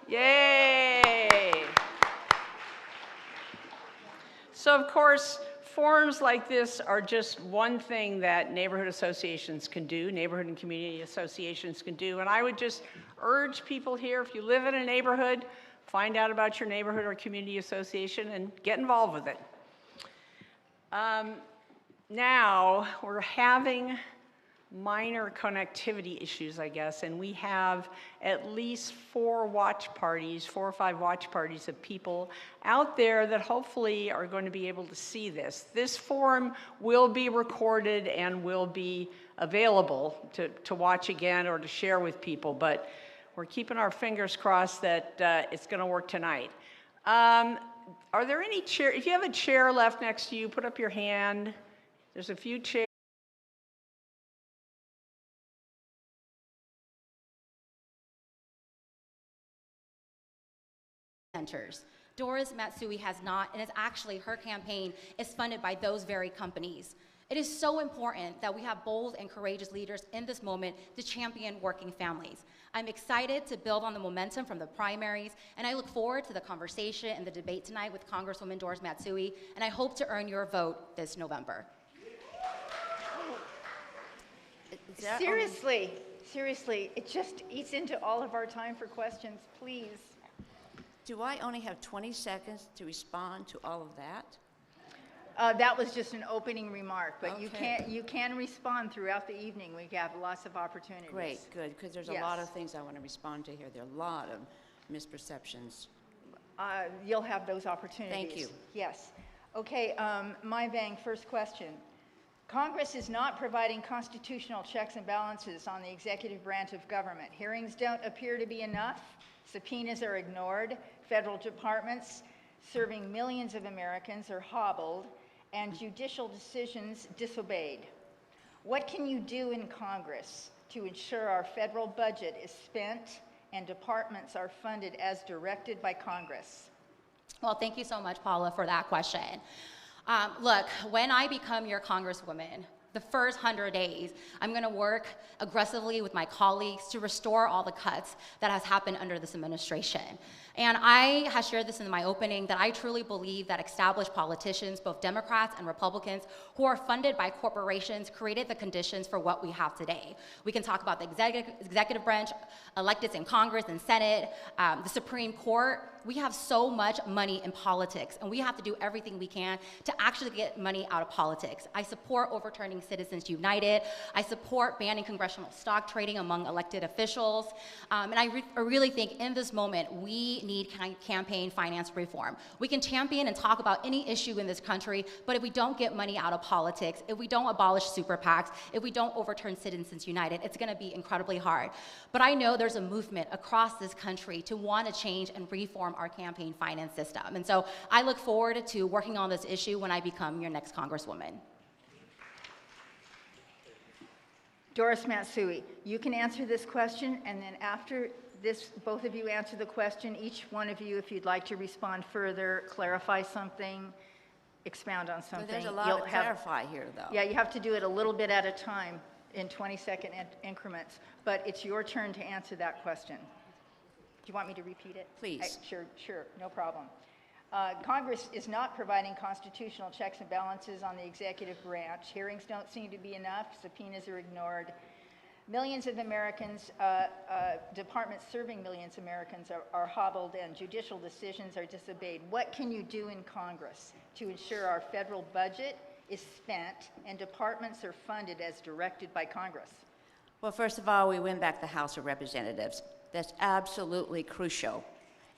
Yay! So of course, forums like this are just one thing that neighborhood associations can do, neighborhood and community associations can do. And I would just urge people here, if you live in a neighborhood, find out about your neighborhood or community association and get involved with it. Now, we're having minor connectivity issues, I guess, and we have at least 4 or 5 watch parties of people out there that hopefully are going to be able to see this. This forum will be recorded and will be available to watch again or to share with people, but we're keeping our fingers crossed that it's going to work tonight. Are there any chairs? If you have a chair left next to you, put up your hand. There's a few chairs. Doris Matsui has not, and it's actually her campaign is funded by those very companies. It is so important that we have bold and courageous leaders in this moment to champion working families. I'm excited to build on the momentum from the primaries, and I look forward to the conversation and the debate tonight with Congresswoman Doris Matsui, and I hope to earn your vote this November. Seriously, it just eats into all of our time for questions, please. Do I only have 20 seconds to respond to all of that? That was just an opening remark, but Okay. you can respond throughout the evening. We have lots of opportunities. Great, good, because there's a lot of things I want to respond to here. There are a lot of misperceptions. You'll have those opportunities. Thank you. Yes. Okay, Vang, first question. Congress is not providing constitutional checks and balances on the executive branch of government. Hearings don't appear to be enough. Subpoenas are ignored. Federal departments serving millions of Americans are hobbled, and judicial decisions disobeyed. What can you do in Congress to ensure our federal budget is spent and departments are funded as directed by Congress? Well, thank you so much, Paula, for that question. Look, when I become your Congresswoman, the first 100 days, I'm going to work aggressively with my colleagues to restore all the cuts that has happened under this administration. And I have shared this in my opening that I truly believe that established politicians, both Democrats and Republicans, who are funded by corporations, created the conditions for what we have today. We can talk about the executive branch, electeds in Congress and Senate, the Supreme Court. We have so much money in politics, and we have to do everything we can to actually get money out of politics. I support overturning Citizens United. I support banning congressional stock trading among elected officials. And I really think in this moment, we need campaign finance reform. We can champion and talk about any issue in this country, but if we don't get money out of politics, if we don't abolish super PACs, if we don't overturn Citizens United, it's going to be incredibly hard. But I know there's a movement across this country to want to change and reform our campaign finance system. And so I look forward to working on this issue when I become your next Congresswoman. Doris Matsui, you can answer this question, and then after this, both of you answer the question. Each one of you, if you'd like to respond further, clarify something, expound on something. But there's a lot to clarify here, though. Yeah, you have to do it a little bit at a time in 20-second increments, but it's your turn to answer that question. Do you want me to repeat it? Please. Sure, no problem. Congress is not providing constitutional checks and balances on the executive branch. Hearings don't seem to be enough. Subpoenas are ignored. Millions of Americans, departments serving millions of Americans are hobbled, and judicial decisions are disobeyed. What can you do in Congress to ensure our federal budget is spent and departments are funded as directed by Congress? Well, first of all, we win back the House of Representatives. That's absolutely crucial.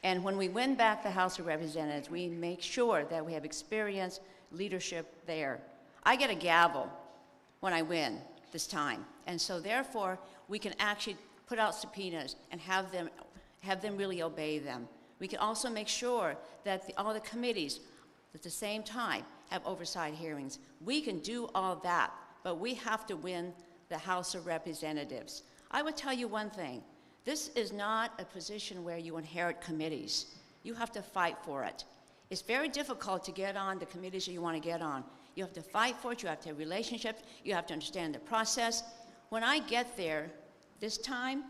And when we win back the House of Representatives, we make sure that we have experienced leadership there. I get a gavel when I win this time. And so therefore, we can actually put out subpoenas and have them really obey them. We can also make sure that all the committees at the same time have oversight hearings. We can do all that, but we have to win the House of Representatives. I would tell you one thing. This is not a position where you inherit committees. You have to fight for it. It's very difficult to get on the committees that you want to get on. You have to fight for it. You have to have relationships. You have to understand the process. When I get there this time,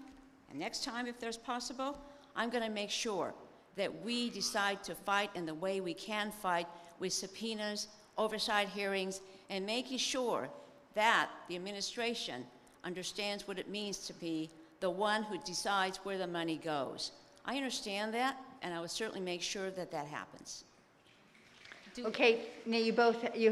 and next time if there's possible, I'm going to make sure that we decide to fight in the way we can fight, with subpoenas, oversight hearings, and making sure that the administration understands what it means to be the one who decides where the money goes. I understand that, and I will certainly make sure that that happens. Okay, now you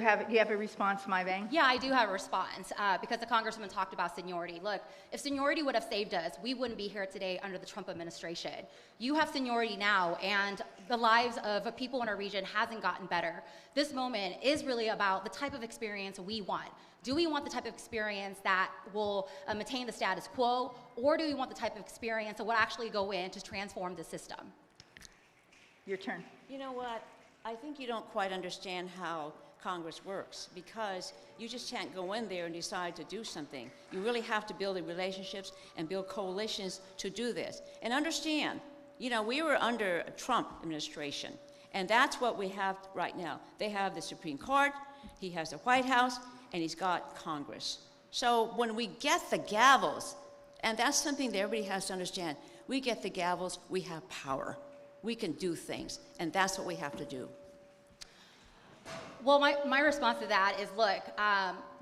have a response, Vang? Yeah, I do have a response because the congressman talked about seniority. Look, if seniority would have saved us, we wouldn't be here today under the Trump administration. You have seniority now, and the lives of people in our region hasn't gotten better. This moment is really about the type of experience we want. Do we want the type of experience that will maintain the status quo, or do we want the type of experience that will actually go in to transform the system? Your turn. You know what? I think you don't quite understand how Congress works, because you just can't go in there and decide to do something. You really have to build the relationships and build coalitions to do this. And understand, you know, we were under a Trump administration, and that's what we have right now. They have the Supreme Court, he has the White House, and he's got Congress. So when we get the gavels, and that's something that everybody has to understand, we get the gavels, we have power. We can do things, and that's what we have to do. Well, my response to that is, look,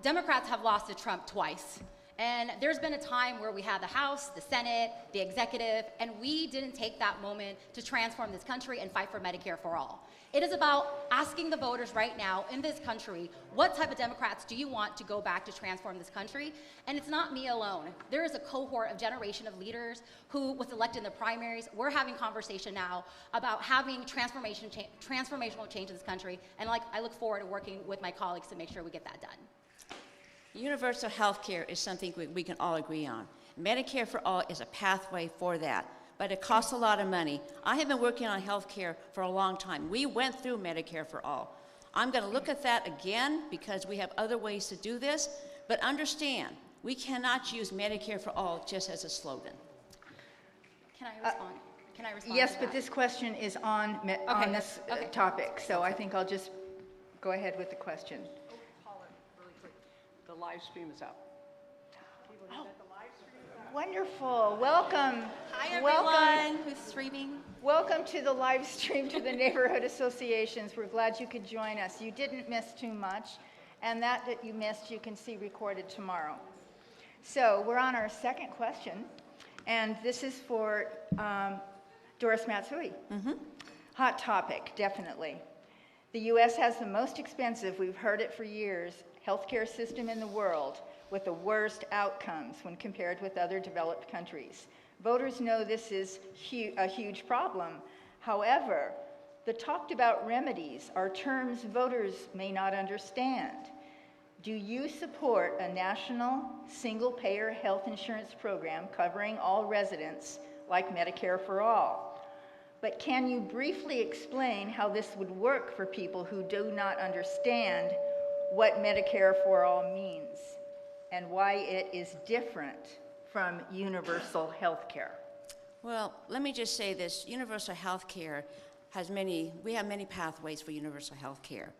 Democrats have lost to Trump twice. And there's been a time where we had the House, the Senate, the executive, and we didn't take that moment to transform this country and fight for Medicare for all. It is about asking the voters right now in this country, what type of Democrats do you want to go back to transform this country? And it's not me alone. There is a cohort of generation of leaders who was elected in the primaries. We're having conversation now about having transformational change in this country. And I look forward to working with my colleagues to make sure we get that done. Universal health care is something we can all agree on. Medicare for all is a pathway for that, but it costs a lot of money. I have been working on health care for a long time. We went through Medicare for all. I'm going to look at that again because we have other ways to do this, but understand, we cannot use Medicare for all just as a slogan. Can I respond? Can I respond Yes, to but that? this question is on this topic, so I think I'll just go ahead with the question. The live stream is up. Wonderful. Welcome. Hi, Welcome. everyone who's streaming. Welcome to the live stream to the neighborhood associations. We're glad you could join us. You didn't miss too much, and that you missed you can see recorded tomorrow. So we're on our second question, and this is for Doris Matsui. Hot topic, definitely. The U.S. has the most expensive, we've heard it for years, healthcare system in the world, with the worst outcomes when compared with other developed countries. Voters know this is a huge problem. However, the talked about remedies are terms voters may not understand. Do you support a national single-payer health insurance program covering all residents like Medicare for all? But can you briefly explain how this would work for people who do not understand what Medicare for all means and why it is different from universal health care? Well, let me just say this. Universal health care has we have many pathways for universal health care.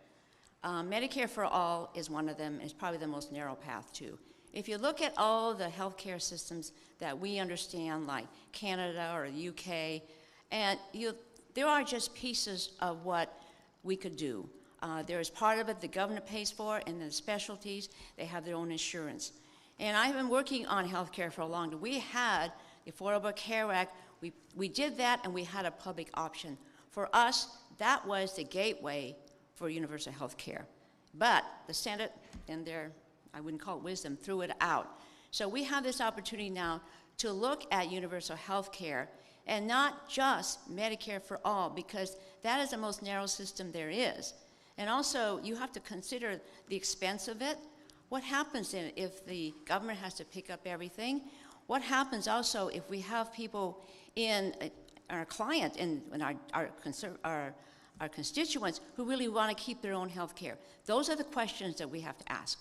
Medicare for all is one of them, and it's probably the most narrow path too. If you look at all the healthcare systems that we understand, like Canada or the UK, and there are just pieces of what we could do. There is part of it the government pays for, and then the specialties, they have their own insurance. And I've been working on healthcare for a long time. We had the Affordable Care Act. We did that, and we had a public option. For us, that was the gateway for universal health care. But the Senate, in their, I wouldn't call it wisdom, threw it out. So we have this opportunity now to look at universal health care, and not just Medicare for all, because that is the most narrow system there is. And also, you have to consider the expense of it. What happens then if the government has to pick up everything? What happens also if we have people in our client and our constituents who really want to keep their own health care? Those are the questions that we have to ask.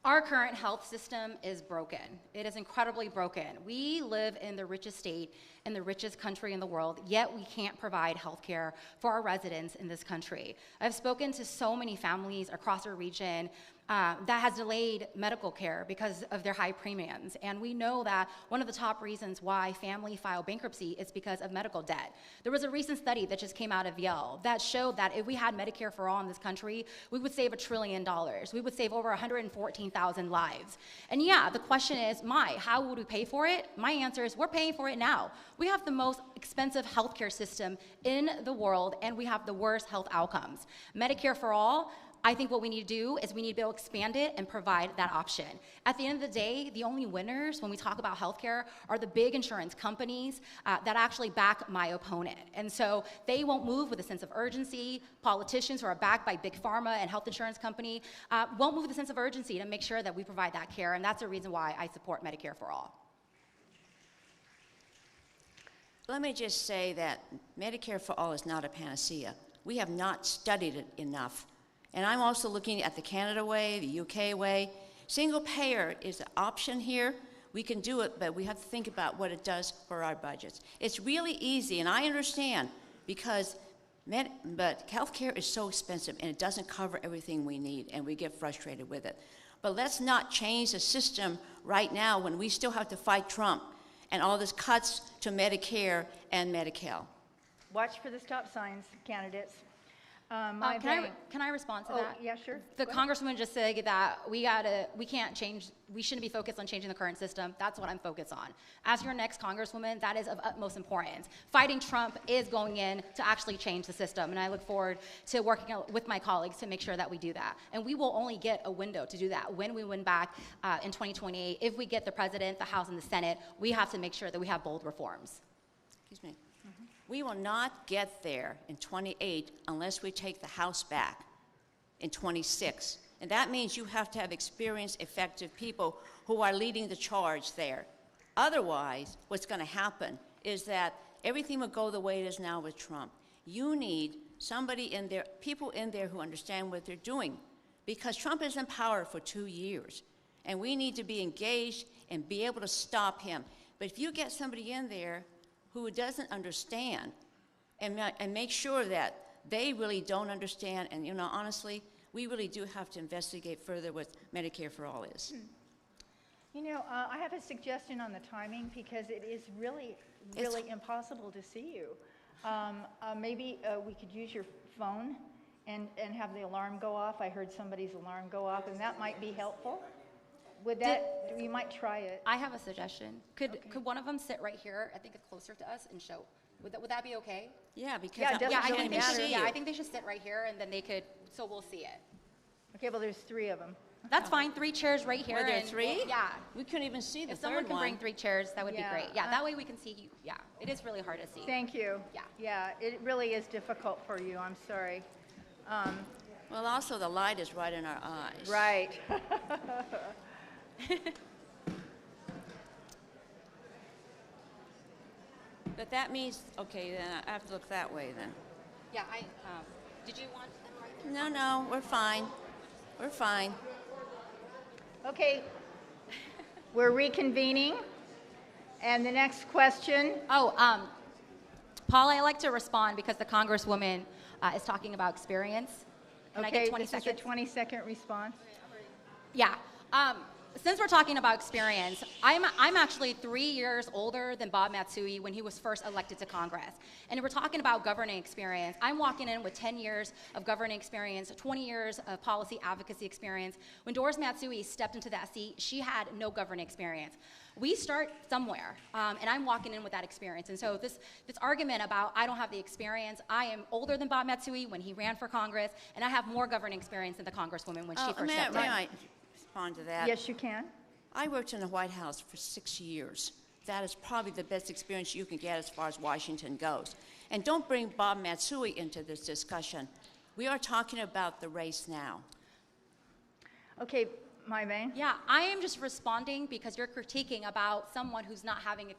Our current health system is broken. It is incredibly broken. We live in the richest state, in the richest country in the world, yet we can't provide health care for our residents in this country. I've spoken to so many families across our region that has delayed medical care because of their high premiums. And we know that one of the top reasons why family file bankruptcy is because of medical debt. There was a recent study that just came out of Yale that showed that if we had Medicare for all in this country, we would save $1 trillion. We would save over 114,000 lives. And yeah, the question is, how would we pay for it? My answer is, we're paying for it now. We have the most expensive healthcare system in the world, and we have the worst health outcomes. Medicare for all, I think what we need to do is we need to be able to expand it and provide that option. At the end of the day, the only winners when we talk about healthcare are the big insurance companies that actually back my opponent. And so they won't move with a sense of urgency. Politicians who are backed by big pharma and health insurance company won't move with a sense of urgency to make sure that we provide that care. And that's the reason why I support Medicare for all. Let me just say that Medicare for all is not a panacea. We have not studied it enough. And I'm also looking at the Canada way, the UK way. Single payer is an option here. We can do it, but we have to think about what it does for our budgets. It's really easy, and I understand, but healthcare is so expensive, and it doesn't cover everything we need, and we get frustrated with it. But let's not change the system right now when we still have to fight Trump and all these cuts to Medicare and Medi-Cal. Watch for the stop signs, candidates. Can I respond to that? Yeah, sure. The Go ahead. congresswoman just said that we shouldn't be focused on changing the current system. That's what I'm focused on. As your next congresswoman, that is of utmost importance. Fighting Trump is going in to actually change the system, and I look forward to working with my colleagues to make sure that we do that. And we will only get a window to do that when we win back in 2028. If we get the president, the House, and the Senate, we have to make sure that we have bold reforms. Excuse me. We will not get there in 28 unless we take the House back in 26. And that means you have to have experienced, effective people who are leading the charge there. Otherwise, what's going to happen is that everything will go the way it is now with Trump. You need somebody in there, people in there who understand what they're doing, because Trump is in power for 2 years. And we need to be engaged and be able to stop him. But if you get somebody in there who doesn't understand and make sure that they really don't understand, and honestly, we really do have to investigate further what Medicare for all is. I have a suggestion on the timing because it is really impossible to see you. Maybe we could use your phone and have the alarm go off. I heard somebody's alarm go off, and that might be helpful. You might try it. I have a suggestion. Could one of them sit right here? I think it's closer to us and show. Would that be okay? Yeah, because it doesn't I really think matter. I think they should sit right here, and then they could. So we'll see it. Okay, well, there's 3 of them. That's fine. 3 chairs right here. Were there 3? Yeah. We couldn't even see the If someone third can one. bring 3 chairs, that would be Yeah, great. Yeah, that way we can see you. Yeah, it is really hard to see. Thank you. Yeah. Yeah, it really is difficult for you. I'm sorry. Well, also the light is right in our eyes. Right. But that means, okay, then I have to look that way then. Yeah, did you want them right there? No, we're fine. We're fine. Okay, we're reconvening. And the next question. Oh, Paul, I like to respond because the Congresswoman is talking about experience. Can I get 20 this seconds? is a 20-second response. Yeah. Since we're talking about experience, I'm actually 3 years older than Bob Matsui when he was first elected to Congress. And if we're talking about governing experience, I'm walking in with 10 years of governing experience, 20 years of policy advocacy experience. When Doris Matsui stepped into that seat, she had no governing experience. We start somewhere, and I'm walking in with that experience. And so this argument about I don't have the experience, I am older than Bob Matsui when he ran for Congress, and I have more governing experience than the Congresswoman when she first stepped in. May I respond to that? Yes, you can. I worked in the White House for 6 years. That is probably the best experience you can get as far as Washington goes. And don't bring Bob Matsui into this discussion. We are talking about the race now. Okay, my Vang. Yeah, I am just responding because you're critiquing about someone who's not having,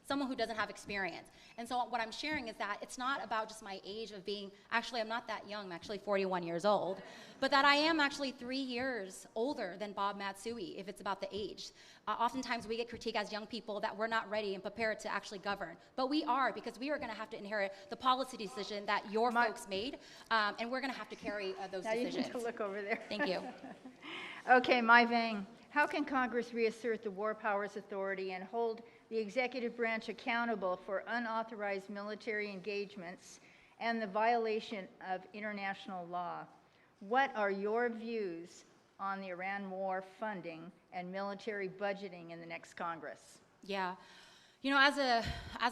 someone who doesn't have experience. And so what I'm sharing is that it's not about just my age of being, actually I'm not that young, I'm actually 41 years old, but that I am actually 3 years older than Bob Matsui if it's about the age. Oftentimes we get critique as young people that we're not ready and prepared to actually govern. But we are, because we are going to have to inherit the policy decision that your folks made, and we're going to have to carry those Now decisions. you need to look over there. Thank you. Okay, Mai Vang, how can Congress reassert the War Powers Authority and hold the executive branch accountable for unauthorized military engagements and the violation of international law? What are your views on the Iran war funding and military budgeting in the next Congress? Yeah. You know, as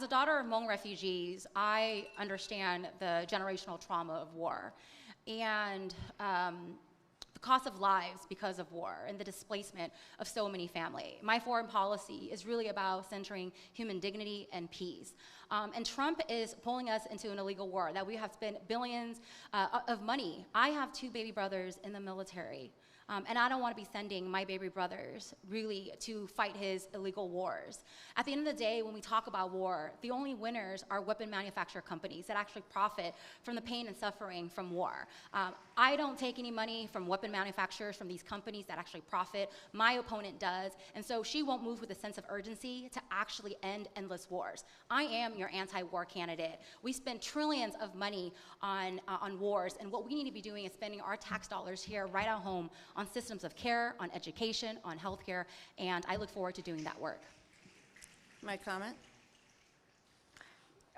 a daughter of Hmong refugees, I understand the generational trauma of war and the cost of lives because of war and the displacement of so many families. My foreign policy is really about centering human dignity and peace. And Trump is pulling us into an illegal war that we have spent billions of money. I have 2 baby brothers in the military. And I don't want to be sending my baby brothers really to fight his illegal wars. At the end of the day, when we talk about war, the only winners are weapon manufacturer companies that actually profit from the pain and suffering from war. I don't take any money from weapon manufacturers, from these companies that actually profit. My opponent does, and so she won't move with a sense of urgency to actually end endless wars. I am your anti-war candidate. We spend trillions of money on wars, and what we need to be doing is spending our tax dollars here right at home on systems of care, on education, on healthcare, and I look forward to doing that work. My comment?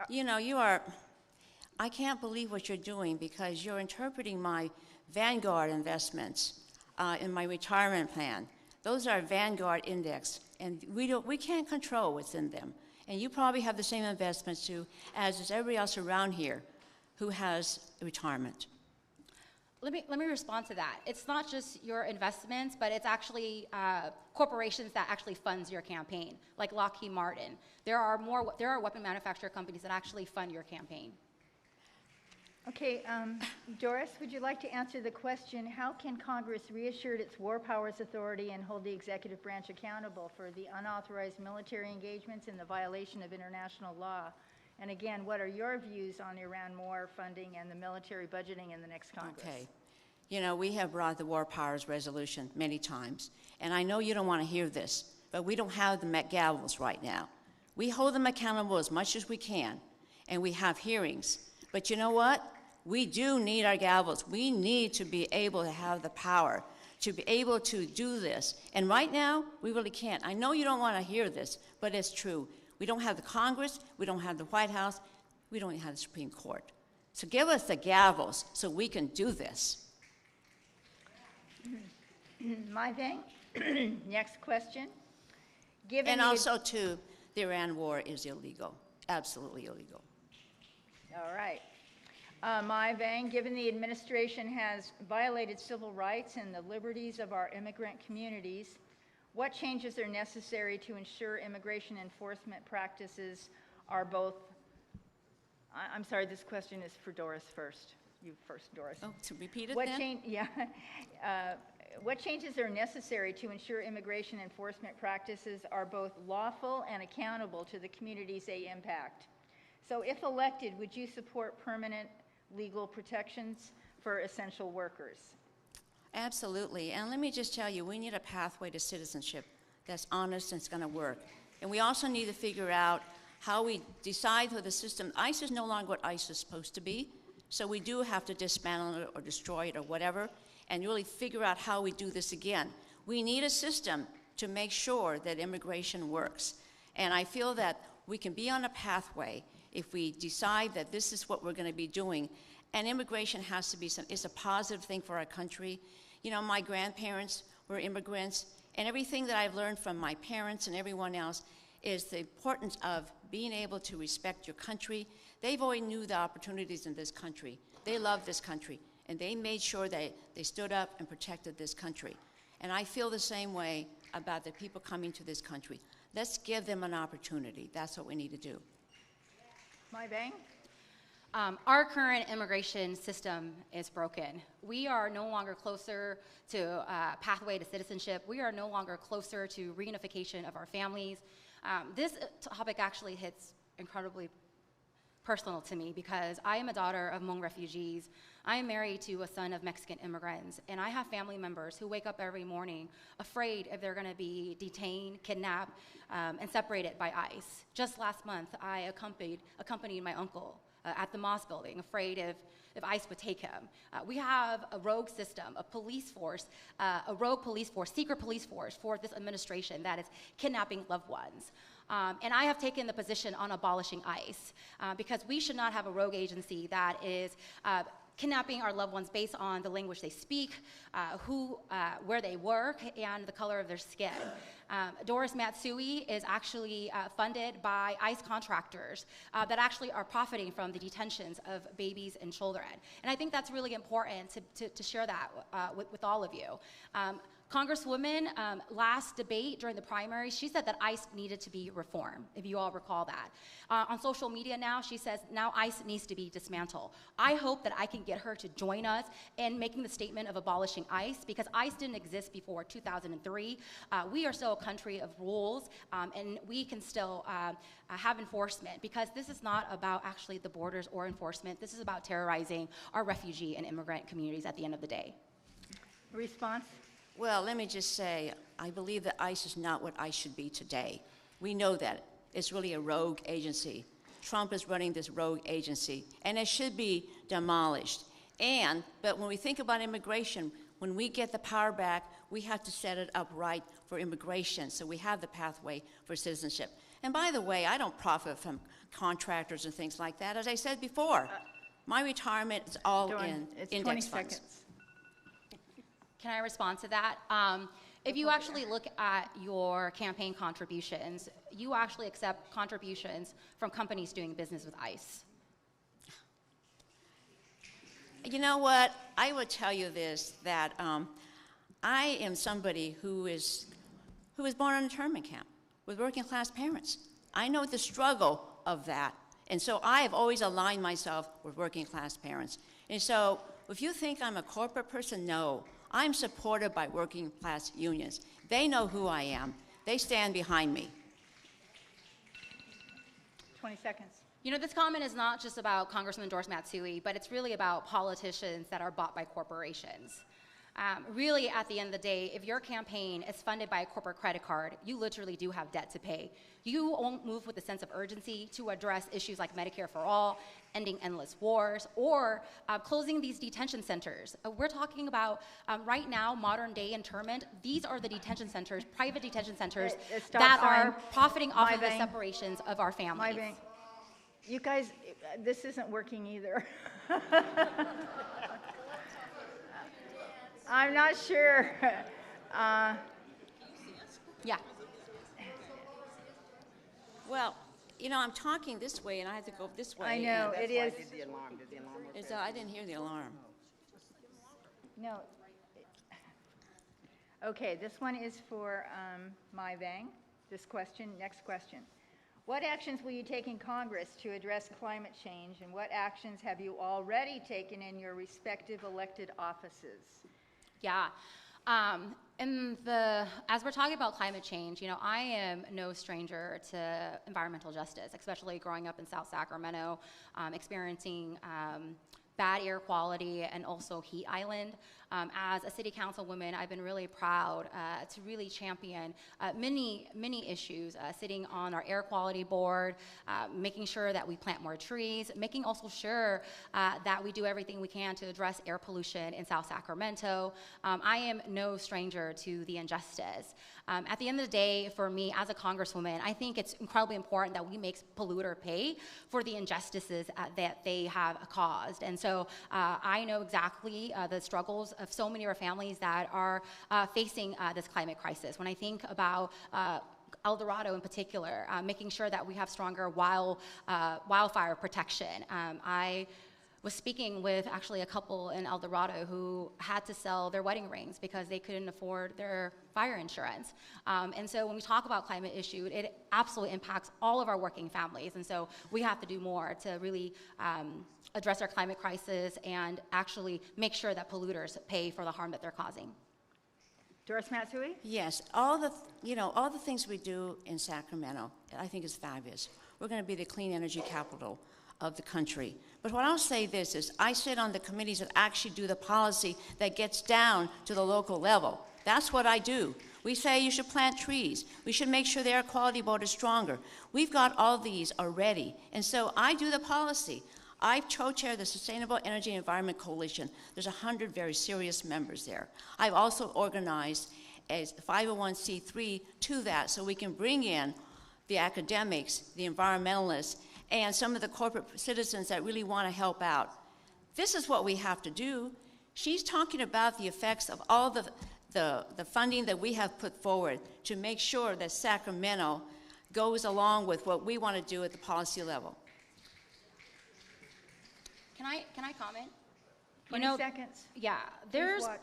You know, I can't believe what you're doing because you're interpreting my Vanguard investments in my retirement plan. Those are Vanguard index, and we can't control what's in them. And you probably have the same investments too, as is everybody else around here who has retirement. Let me respond to that. It's not just your investments, but it's actually corporations that actually funds your campaign, like Lockheed Martin. There are weapon manufacturer companies that actually fund your campaign. Okay, Doris, would you like to answer the question, how can Congress reassure its War Powers Authority and hold the executive branch accountable for the unauthorized military engagements and the violation of international law? And again, what are your views on Iran war funding and the military budgeting in the next Congress? Okay. You know, we have brought the War Powers Resolution many times, and I know you don't want to hear this, but we don't have the gavels right now. We hold them accountable as much as we can, and we have hearings. But you know what? We do need our gavels. We need to be able to have the power to be able to do this. And right now, we really can't. I know you don't want to hear this, but it's true. We don't have the Congress, we don't have the White House, we don't even have the Supreme Court. So give us the gavels so we can do this. Mai Vang, next question. And also, too, the Iran war is illegal, absolutely illegal. All right. Mai Vang, given the administration has violated civil rights and the liberties of our immigrant communities, what changes are necessary to ensure immigration enforcement practices are both, I'm sorry, this question is for Doris first. You first, Doris. Oh, to repeat it then? What changes are necessary to ensure immigration enforcement practices are both lawful and accountable to the communities they impact? So if elected, would you support permanent legal protections for essential workers? Absolutely. And let me just tell you, we need a pathway to citizenship that's honest and it's going to work. And we also need to figure out how we decide for the system. ICE is no longer what ICE is supposed to be, so we do have to dismantle it or destroy it or whatever, and really figure out how we do this again. We need a system to make sure that immigration works. And I feel that we can be on a pathway if we decide that this is what we're going to be doing. And immigration has to be it's a positive thing for our country. You know, my grandparents were immigrants, and everything that I've learned from my parents and everyone else is the importance of being able to respect your country. They've always knew the opportunities in this country. They love this country, and they made sure that they stood up and protected this country. And I feel the same way about the people coming to this country. Let's give them an opportunity. That's what we need to do. Mai Vang? Our current immigration system is broken. We are no longer closer to a pathway to citizenship. We are no longer closer to reunification of our families. This topic actually hits incredibly personal to me because I am a daughter of Hmong refugees. I am married to a son of Mexican immigrants, and I have family members who wake up every morning afraid if they're going to be detained, kidnapped, and separated by ICE. Just last month, I accompanied my uncle at the Moss building, afraid if ICE would take him. We have a rogue system, a police force, a rogue police force, secret police force for this administration that is kidnapping loved ones. And I have taken the position on abolishing ICE because we should not have a rogue agency that is kidnapping our loved ones based on the language they speak, where they work, and the color of their skin. Doris Matsui is actually funded by ICE contractors that actually are profiting from the detentions of babies and children. And I think that's really important to share that with all of you. Congresswoman, last debate during the primary, she said that ICE needed to be reformed, if you all recall that. On social media now, she says now ICE needs to be dismantled. I hope that I can get her to join us in making the statement of abolishing ICE, because ICE didn't exist before 2003. We are still a country of rules, and we can still have enforcement, because this is not about actually the borders or enforcement. This is about terrorizing our refugee and immigrant communities at the end of the day. Response? Well, let me just say, I believe that ICE is not what ICE should be today. We know that. It's really a rogue agency. Trump is running this rogue agency, and it should be demolished. But when we think about immigration, when we get the power back, we have to set it up right for immigration, so we have the pathway for citizenship. And by the way, I don't profit from contractors and things like that. As I said before, my retirement is all in It's index 20 funds. seconds. Can I respond to that? If you actually look at your campaign contributions, you actually accept contributions from companies doing business with ICE. You know what? I would tell you this, that I am somebody who was born in an internment camp with working class parents. I know the struggle of that. And so I have always aligned myself with working class parents. And so if you think I'm a corporate person, no. I'm supported by working class unions. They know who I am. They stand behind me. 20 seconds. You know, this comment is not just about Congressman Doris Matsui, but it's really about politicians that are bought by corporations. Really, at the end of the day, if your campaign is funded by a corporate credit card, you literally do have debt to pay. You won't move with a sense of urgency to address issues like Medicare for all, ending endless wars, or closing these detention centers. We're talking about, right now, modern-day internment. These are the detention centers, private detention centers, Stop that sign. are profiting off of the Vang. separations of our families. Vang. You guys, this isn't working either. I'm not sure. Yeah. Well, you know, I'm talking this way, and I have to go this way. I know, and it is. I didn't hear the alarm. No. Okay, this one is for Mai Vang. This question, next question. What actions will you take in Congress to address climate change, and what actions have you already taken in your respective elected offices? Yeah. As we're talking about climate change, you know, I am no stranger to environmental justice, especially growing up in South Sacramento, experiencing bad air quality and also heat island. As a city councilwoman, I've been really proud to really champion many issues, sitting on our air quality board, making sure that we plant more trees, making also sure that we do everything we can to address air pollution in South Sacramento. I am no stranger to the injustice. At the end of the day, for me as a congresswoman, I think it's incredibly important that we make polluter pay for the injustices that they have caused. And so I know exactly the struggles of so many of our families that are facing this climate crisis. When I think about El Dorado in particular, making sure that we have stronger wildfire protection. I was speaking with actually a couple in El Dorado who had to sell their wedding rings because they couldn't afford their fire insurance. And so when we talk about climate issue, it absolutely impacts all of our working families. And so we have to do more to really address our climate crisis and actually make sure that polluters pay for the harm that they're causing. Doris Matsui? Yes, all the things we do in Sacramento, I think is fabulous. We're going to be the clean energy capital of the country. But what I'll say this is, I sit on the committees that actually do the policy that gets down to the local level. That's what I do. We say you should plant trees. We should make sure the air quality board is stronger. We've got all these already. And so I do the policy. I co-chair the Sustainable Energy and Environment Coalition. There's 100 very serious members there. I've also organized a 501c3 to that so we can bring in the academics, the environmentalists, and some of the corporate citizens that really want to help out. This is what we have to do. She's talking about the effects of all the funding that we have put forward to make sure that Sacramento goes along with what we want to do at the policy level. Can I comment? 20 seconds. Yeah, Please watch.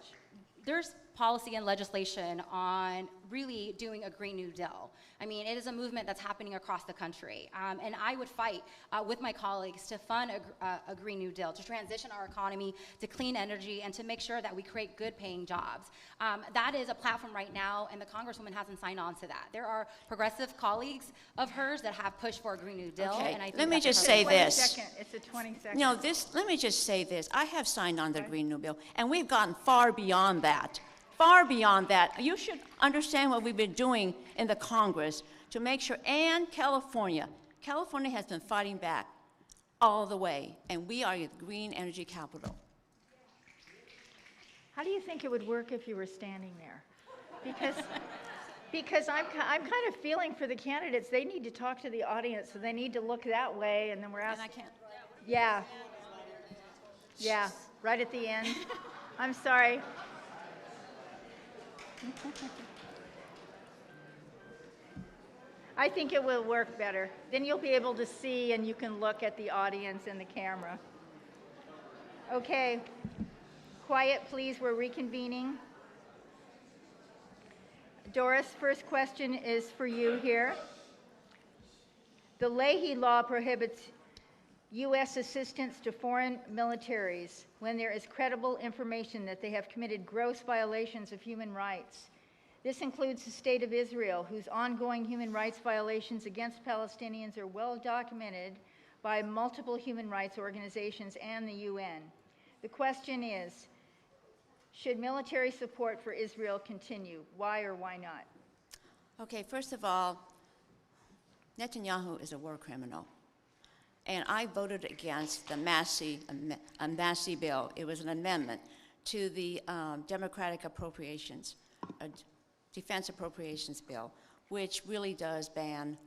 there's policy and legislation on really doing a Green New Deal. I mean, it is a movement that's happening across the country. And I would fight with my colleagues to fund a Green New Deal, to transition our economy to clean energy, and to make sure that we create good paying jobs. That is a platform right now, and the Congresswoman hasn't signed on to that. There are progressive colleagues of hers that have pushed for a Green New Deal. Okay, And I think let me that's just a say purpose. this. It's a 20-second. No, let me just say this. I have signed on the Green New Deal, and we've gotten far beyond that. Far beyond that. You should understand what we've been doing in the Congress to make sure, and California has been fighting back all the way, and we are the green energy capital. How do you think it would work if you were standing there? Because I'm kind of feeling for the candidates. They need to talk to the audience, so they need to look that way, and then we're And asking. I can't. Yeah. Yeah, right at the end. I'm sorry. I think it will work better. Then you'll be able to see and you can look at the audience and the camera. Okay. Quiet, please. We're reconvening. Doris, first question is for you here. The Leahy Law prohibits U.S. assistance to foreign militaries when there is credible information that they have committed gross violations of human rights. This includes the State of Israel, whose ongoing human rights violations against Palestinians are well documented by multiple human rights organizations and the UN. The question is, should military support for Israel continue? Why or why not? Okay, first of all, Netanyahu is a war criminal. And I voted against the Massey bill. It was an amendment to the Democratic Appropriations, Defense Appropriations Bill, which really does ban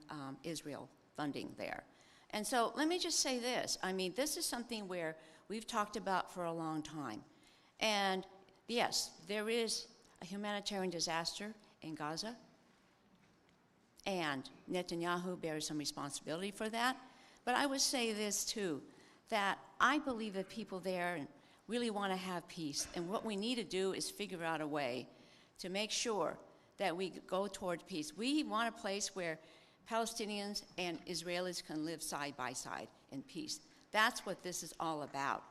Israel funding there. And so let me just say this. I mean, this is something where we've talked about for a long time. And yes, there is a humanitarian disaster in Gaza, and Netanyahu bears some responsibility for that. But I would say this too, that I believe that people there really want to have peace. And what we need to do is figure out a way to make sure that we go toward peace. We want a place where Palestinians and Israelis can live side by side in peace. That's what this is all about.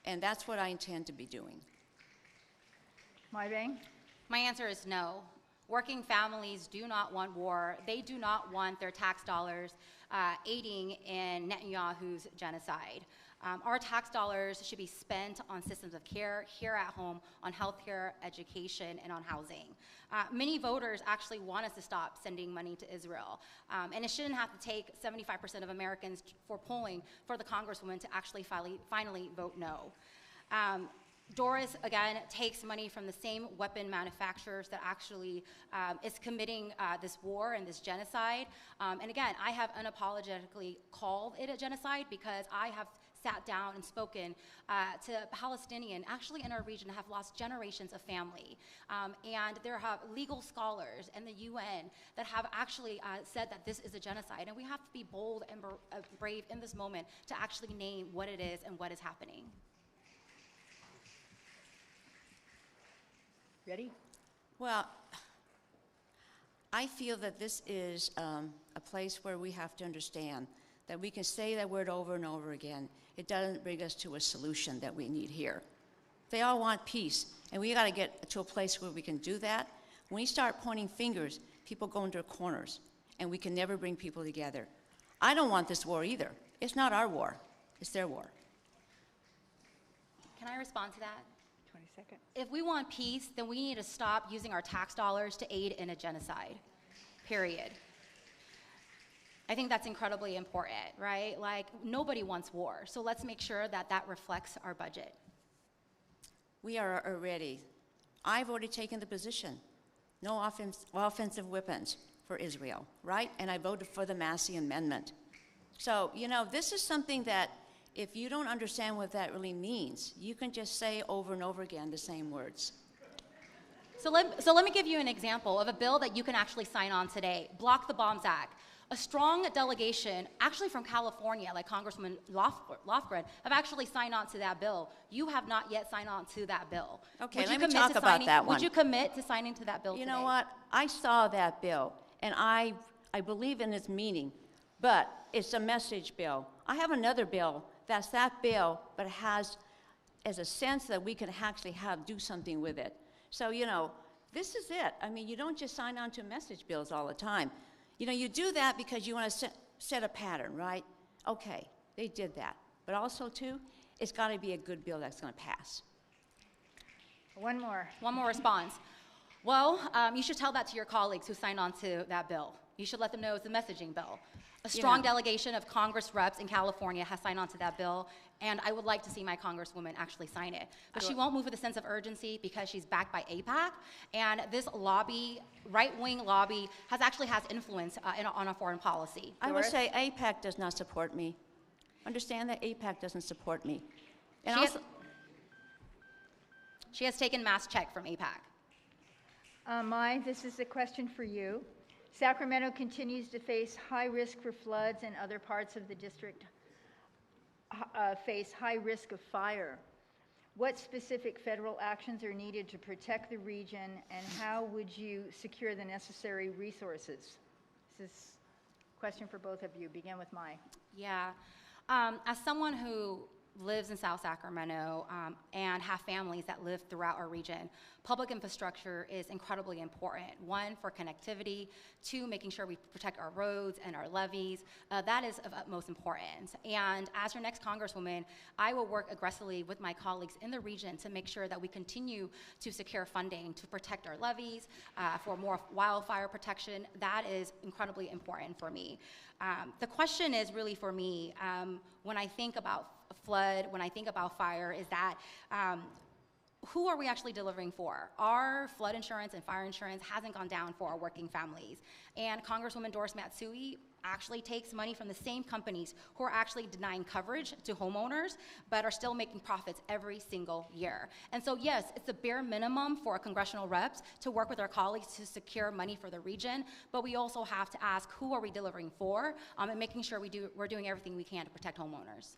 And that's what I intend to be doing. Vang? My answer is no. Working families do not want war. They do not want their tax dollars aiding in Netanyahu's genocide. Our tax dollars should be spent on systems of care here at home, on healthcare, education, and on housing. Many voters actually want us to stop sending money to Israel. And it shouldn't have to take 75% of Americans for polling for the Congresswoman to actually finally vote no. Doris, again, takes money from the same weapon manufacturers that actually is committing this war and this genocide. And again, I have unapologetically called it a genocide because I have sat down and spoken to Palestinians, actually in our region, have lost generations of family. And there have legal scholars and the UN that have actually said that this is a genocide. And we have to be bold and brave in this moment to actually name what it is and what is happening. Ready? Well, I feel that this is a place where we have to understand that we can say that word over and over again. It doesn't bring us to a solution that we need here. They all want peace, and we got to get to a place where we can do that. When we start pointing fingers, people go into corners, and we can never bring people together. I don't want this war either. It's not our war. It's their war. Can I respond to that? 20 seconds. If we want peace, then we need to stop using our tax dollars to aid in a genocide, period. I think that's incredibly important, right? Like, nobody wants war, so let's make sure that that reflects our budget. We are already, I've already taken the position, no offensive weapons for Israel, right? And I voted for the Massey Amendment. So, you know, this is something that if you don't understand what that really means, you can just say over and over again the same words. So let me give you an example of a bill that you can actually sign on today, Block the Bombs Act. A strong delegation, actually from California, like Congressman Lofgren, have actually signed on to that bill. You have not yet signed on to that bill. Okay, let me talk about that one. Would you commit to signing to that bill today? You know what? I saw that bill, and I believe in its meaning, but it's a message bill. I have another bill that's that bill, but it has as a sense that we can actually do something with it. So, you know, this is it. I mean, you don't just sign on to message bills all the time. You know, you do that because you want to set a pattern, right? Okay, they did that. But also, too, it's got to be a good bill that's going to pass. One more. One more response. Well, you should tell that to your colleagues who signed on to that bill. You should let them know it's a messaging bill. A strong delegation of Congress reps in California has signed on to that bill, and I would like to see my Congresswoman actually sign it. But she won't move with a sense of urgency because she's backed by AIPAC, and this lobby, right-wing lobby, has influence on our foreign policy. I would say AIPAC does not support me. Understand that AIPAC doesn't support me. And she has taken mass check from AIPAC. Mai, this is a question for you. Sacramento continues to face high risk for floods, and other parts of the district face high risk of fire. What specific federal actions are needed to protect the region, and how would you secure the necessary resources? This is a question for both of you. Begin with Mai. Yeah. As someone who lives in South Sacramento and have families that live throughout our region, public infrastructure is incredibly important. One, for connectivity. Two, making sure we protect our roads and our levees. That is of utmost importance. And as your next Congresswoman, I will work aggressively with my colleagues in the region to make sure that we continue to secure funding to protect our levees, for more wildfire protection. That is incredibly important for me. The question is really for me, when I think about flood, when I think about fire, is that who are we actually delivering for? Our flood insurance and fire insurance hasn't gone down for our working families. And Congresswoman Doris Matsui actually takes money from the same companies who are actually denying coverage to homeowners, but are still making profits every single year. And so yes, it's a bare minimum for congressional reps to work with our colleagues to secure money for the region, but we also have to ask who are we delivering for, and making sure we're doing everything we can to protect homeowners.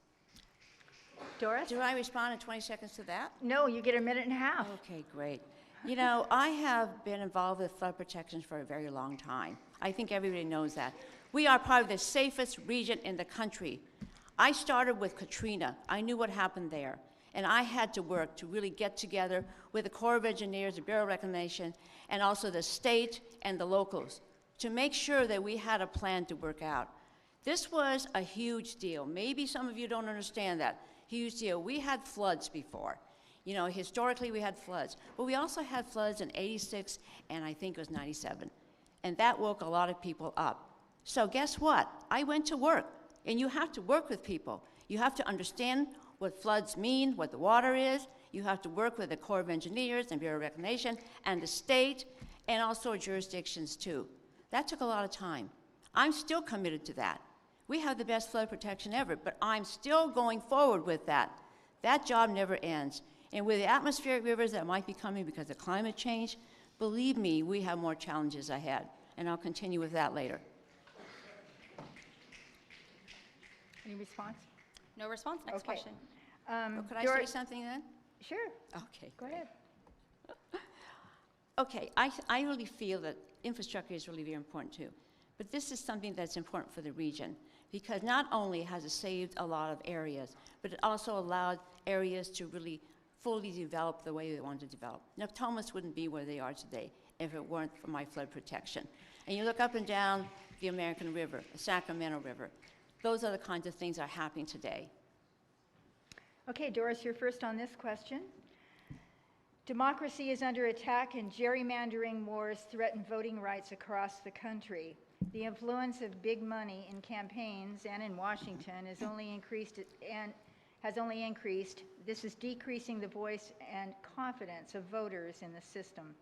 Doris? Do I respond in 20 seconds to that? No, you get a minute and a half. Okay, great. You know, I have been involved with flood protection for a very long time. I think everybody knows that. We are probably the safest region in the country. I started with Katrina. I knew what happened there. And I had to work to really get together with the Corps of Engineers, the Bureau of Reclamation, and also the state and the locals to make sure that we had a plan to work out. This was a huge deal. Maybe some of you don't understand that. Huge deal. We had floods before. You know, historically we had floods. But we also had floods in '86 and I think it was '97. And that woke a lot of people up. So guess what? I went to work. And you have to work with people. You have to understand what floods mean, what the water is. You have to work with the Corps of Engineers and Bureau of Reclamation and the state and also jurisdictions too. That took a lot of time. I'm still committed to that. We have the best flood protection ever, but I'm still going forward with that. That job never ends. And with the atmospheric rivers that might be coming because of climate change, believe me, we have more challenges ahead. And I'll continue with that later. Any response? No response. Next Okay. question. Could I say something then? Sure. Okay. Go ahead. Okay, I really feel that infrastructure is really very important too. But this is something that's important for the region because not only has it saved a lot of areas, but it also allowed areas to really fully develop the way they wanted to develop. Natomas wouldn't be where they are today if it weren't for my flood protection. And you look up and down the American River, the Sacramento River. Those are the kinds of things that are happening today. Okay, Doris, you're first on this question. Democracy is under attack and gerrymandering wars threaten voting rights across the country. The influence of big money in campaigns and in Washington has only increased. This is decreasing the voice and confidence of voters in the system.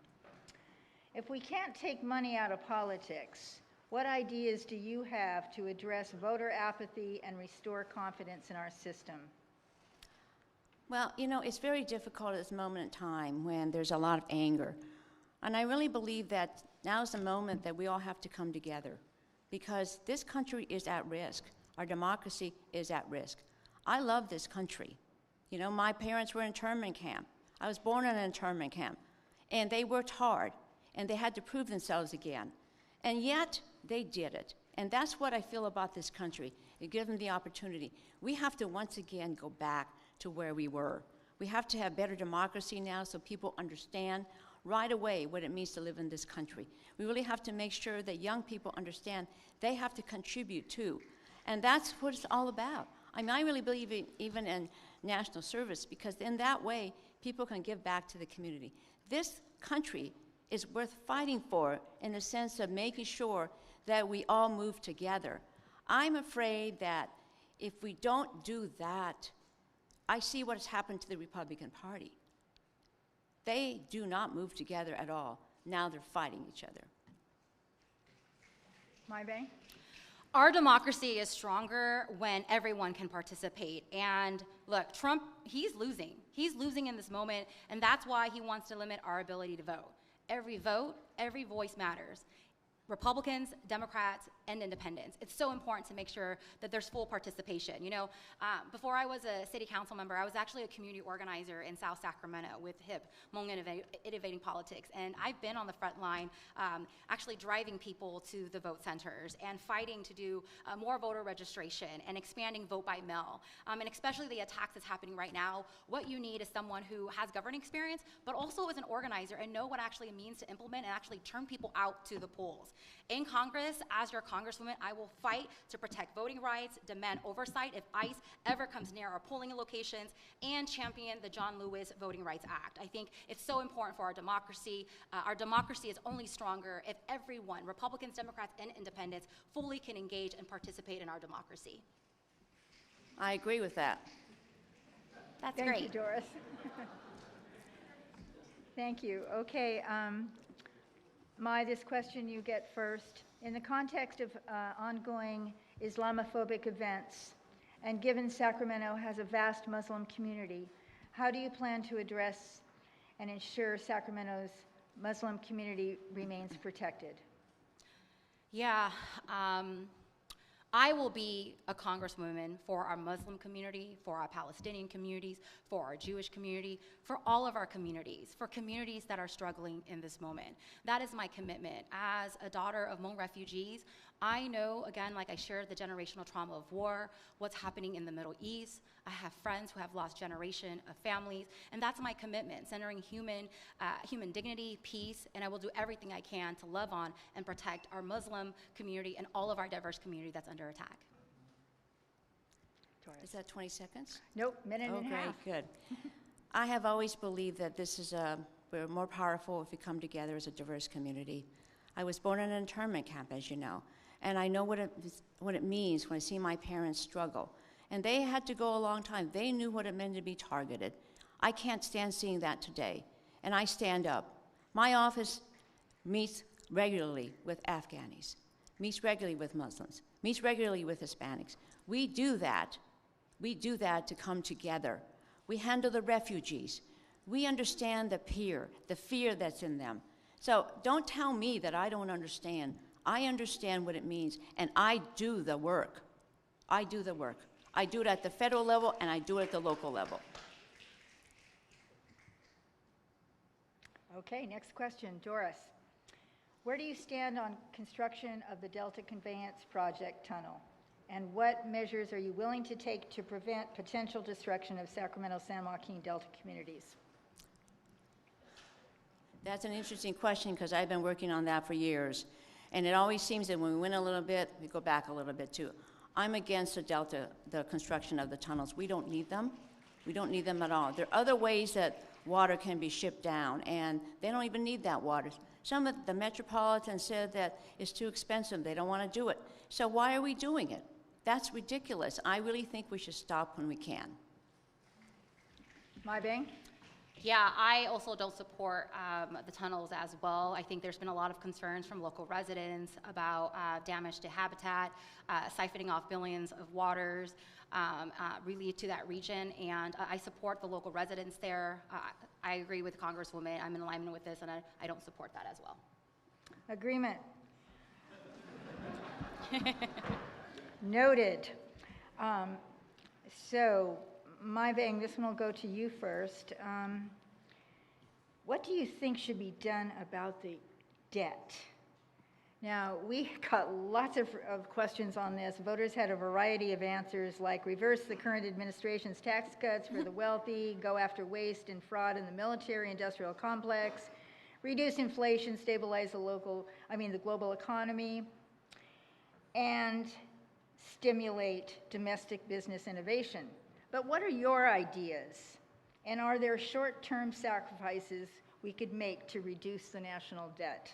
If we can't take money out of politics, what ideas do you have to address voter apathy and restore confidence in our system? Well, you know, it's very difficult at this moment in time when there's a lot of anger. And I really believe that now is the moment that we all have to come together because this country is at risk. Our democracy is at risk. I love this country. You know, my parents were in internment camp. I was born in an internment camp. And they worked hard, and they had to prove themselves again. And yet, they did it. And that's what I feel about this country. You give them the opportunity. We have to once again go back to where we were. We have to have better democracy now so people understand right away what it means to live in this country. We really have to make sure that young people understand they have to contribute too. And that's what it's all about. I mean, I really believe even in national service because in that way, people can give back to the community. This country is worth fighting for in the sense of making sure that we all move together. I'm afraid that if we don't do that, I see what has happened to the Republican Party. They do not move together at all. Now they're fighting each other. My Vang? Our democracy is stronger when everyone can participate. And look, Trump, he's losing. He's losing in this moment, and that's why he wants to limit our ability to vote. Every vote, every voice matters. Republicans, Democrats, and independents. It's so important to make sure that there's full participation. You know, before I was a city council member, I was actually a community organizer in South Sacramento with HIP, Hmong Innovating Politics. And I've been on the front line actually driving people to the vote centers and fighting to do more voter registration and expanding vote by mail. And especially the attacks that's happening right now, what you need is someone who has governing experience, but also is an organizer and know what actually it means to implement and actually turn people out to the polls. In Congress, as your Congresswoman, I will fight to protect voting rights, demand oversight if ICE ever comes near our polling locations, and champion the John Lewis Voting Rights Act. I think it's so important for our democracy. Our democracy is only stronger if everyone, Republicans, Democrats, and independents, fully can engage and participate in our democracy. I agree with that. That's Thank great. you, Doris. Thank you. Okay. This question you get first. In the context of ongoing Islamophobic events, and given Sacramento has a vast Muslim community, how do you plan to address and ensure Sacramento's Muslim community remains protected? Yeah, I will be a congresswoman for our Muslim community, for our Palestinian communities, for our Jewish community, for all of our communities, for communities that are struggling in this moment. That is my commitment. As a daughter of Hmong refugees, I know, again, like I shared the generational trauma of war, what's happening in the Middle East. I have friends who have lost generation of families, and that's my commitment, centering human dignity, peace, and I will do everything I can to love on and protect our Muslim community and all of our diverse community that's under attack. Is that 20 seconds? Nope, minute and a half. Great, good. I have always believed that we're more powerful if we come together as a diverse community. I was born in an internment camp, as you know, and I know what it means when I see my parents struggle. And they had to go a long time. They knew what it meant to be targeted. I can't stand seeing that today, and I stand up. My office meets regularly with Afghanis, meets regularly with Muslims, meets regularly with Hispanics. We do that. We do that to come together. We handle the refugees. We understand the fear that's in them. So don't tell me that I don't understand. I understand what it means, and I do the work. I do the work. I do it at the federal level, and I do it at the local level. Okay, next question, Doris. Where do you stand on construction of the Delta Conveyance Project tunnel? And what measures are you willing to take to prevent potential destruction of Sacramento-San Joaquin Delta communities? That's an interesting question because I've been working on that for years. And it always seems that when we win a little bit, we go back a little bit too. I'm against the construction of the tunnels. We don't need them. We don't need them at all. There are other ways that water can be shipped down, and they don't even need that water. Some of the metropolitans said that it's too expensive. They don't want to do it. So why are we doing it? That's ridiculous. I really think we should stop when we can. My Vang? Yeah, I also don't support the tunnels as well. I think there's been a lot of concerns from local residents about damage to habitat, siphoning off billions of waters really to that region, and I support the local residents there. I agree with Congresswoman. I'm in alignment with this, and I don't support that as well. Agreement. Noted. So, My Vang, this one will go to you first. What do you think should be done about the debt? Now, we got lots of questions on this. Voters had a variety of answers, like reverse the current administration's tax cuts for the wealthy, go after waste and fraud in the military-industrial complex, reduce inflation, stabilize the global economy, and stimulate domestic business innovation. But what are your ideas? And are there short-term sacrifices we could make to reduce the national debt?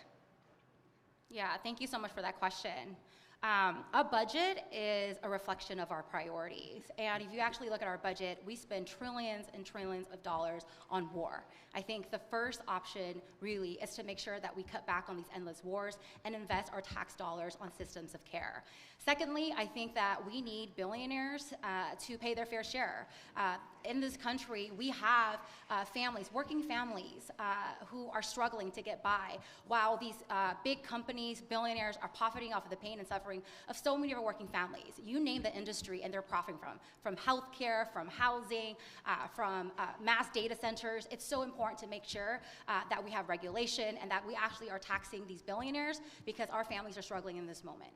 Yeah, thank you so much for that question. A budget is a reflection of our priorities. And if you actually look at our budget, we spend trillions and trillions of dollars on war. I think the first option really is to make sure that we cut back on these endless wars and invest our tax dollars on systems of care. Secondly, I think that we need billionaires to pay their fair share. In this country, we have families, working families, who are struggling to get by, while these big companies, billionaires, are profiting off of the pain and suffering of so many of our working families. You name the industry, and they're profiting from healthcare, from housing, from mass data centers. It's so important to make sure that we have regulation and that we actually are taxing these billionaires, because our families are struggling in this moment.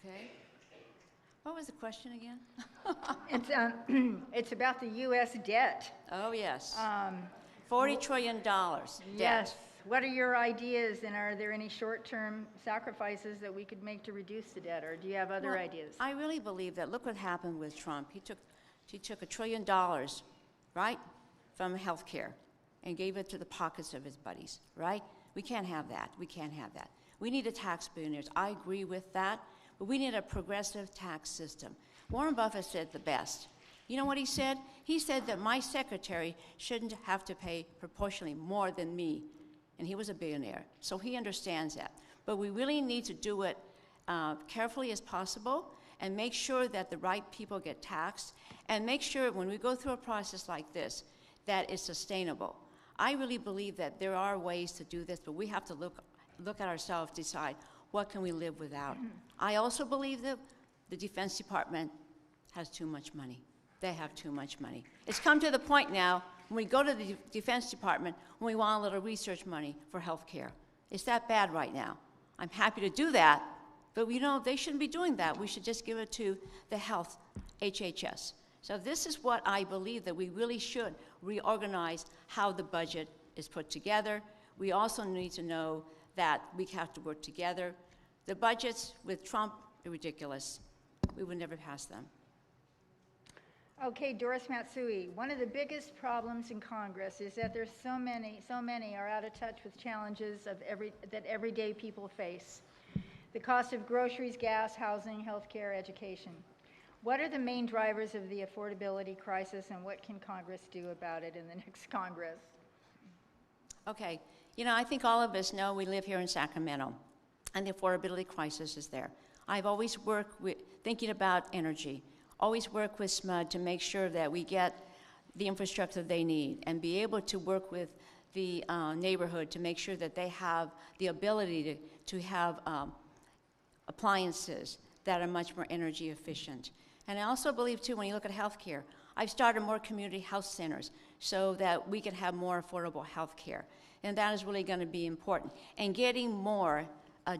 Okay. What was the question again? It's about the U.S. debt. Oh, yes. $40 trillion debt. Yes. What are your ideas, and are there any short-term sacrifices that we could make to reduce the debt, or do you have other ideas? I really believe that. Look what happened with Trump. He took $1 trillion, right, from health care and gave it to the pockets of his buddies, right? We can't have that. We can't have that. We need to tax billionaires. I agree with that, but we need a progressive tax system. Warren Buffett said the best. You know what he said? He said that my secretary shouldn't have to pay proportionally more than me. And he was a billionaire, so he understands that. But we really need to do it carefully as possible and make sure that the right people get taxed, and make sure when we go through a process like this that it's sustainable. I really believe that there are ways to do this, but we have to look at ourselves, decide what can we live without. I also believe that the Defense Department has too much money. They have too much money. It's come to the point now when we go to the Defense Department when we want a little research money for health care. It's that bad right now. I'm happy to do that, but they shouldn't be doing that. We should just give it to the health, HHS. So this is what I believe, that we really should reorganize how the budget is put together. We also need to know that we have to work together. The budgets with Trump are ridiculous. We would never pass them. Okay, Doris Matsui, one of the biggest problems in Congress is that there's so many are out of touch with challenges that everyday people face. The cost of groceries, gas, housing, healthcare, education. What are the main drivers of the affordability crisis, and what can Congress do about it in the next Congress? Okay, I think all of us know we live here in Sacramento, and the affordability crisis is there. I've always worked with thinking about energy, always work with SMUD to make sure that we get the infrastructure they need, and be able to work with the neighborhood to make sure that they have the ability to have appliances that are much more energy efficient. And I also believe, too, when you look at healthcare, I've started more community health centers so that we can have more affordable health care. And that is really going to be important. And getting more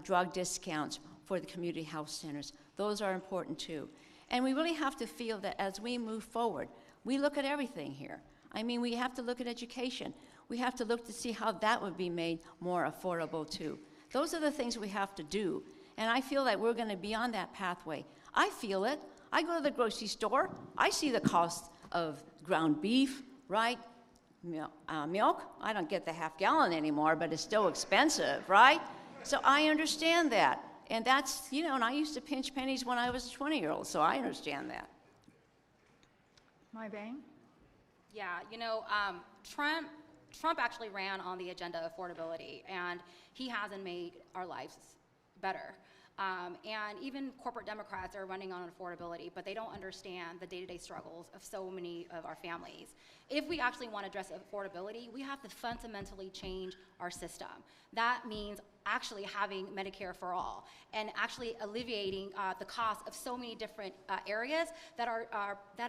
drug discounts for the community health centers. Those are important, too. And we really have to feel that as we move forward, we look at everything here. I mean, we have to look at education. We have to look to see how that would be made more affordable, too. Those are the things we have to do. And I feel that we're going to be on that pathway. I feel it. I go to the grocery store, I see the cost of ground beef, right? Milk, I don't get the half gallon anymore, but it's still expensive, right? So I understand that. And that's, and I used to pinch pennies when I was a 20-year-old, so I understand that. My Vang? Yeah, Trump actually ran on the agenda of affordability, and he hasn't made our lives better. And even corporate Democrats are running on affordability, but they don't understand the day-to-day struggles of so many of our families. If we actually want to address affordability, we have to fundamentally change our system. That means actually having Medicare for all and actually alleviating the cost of so many different areas that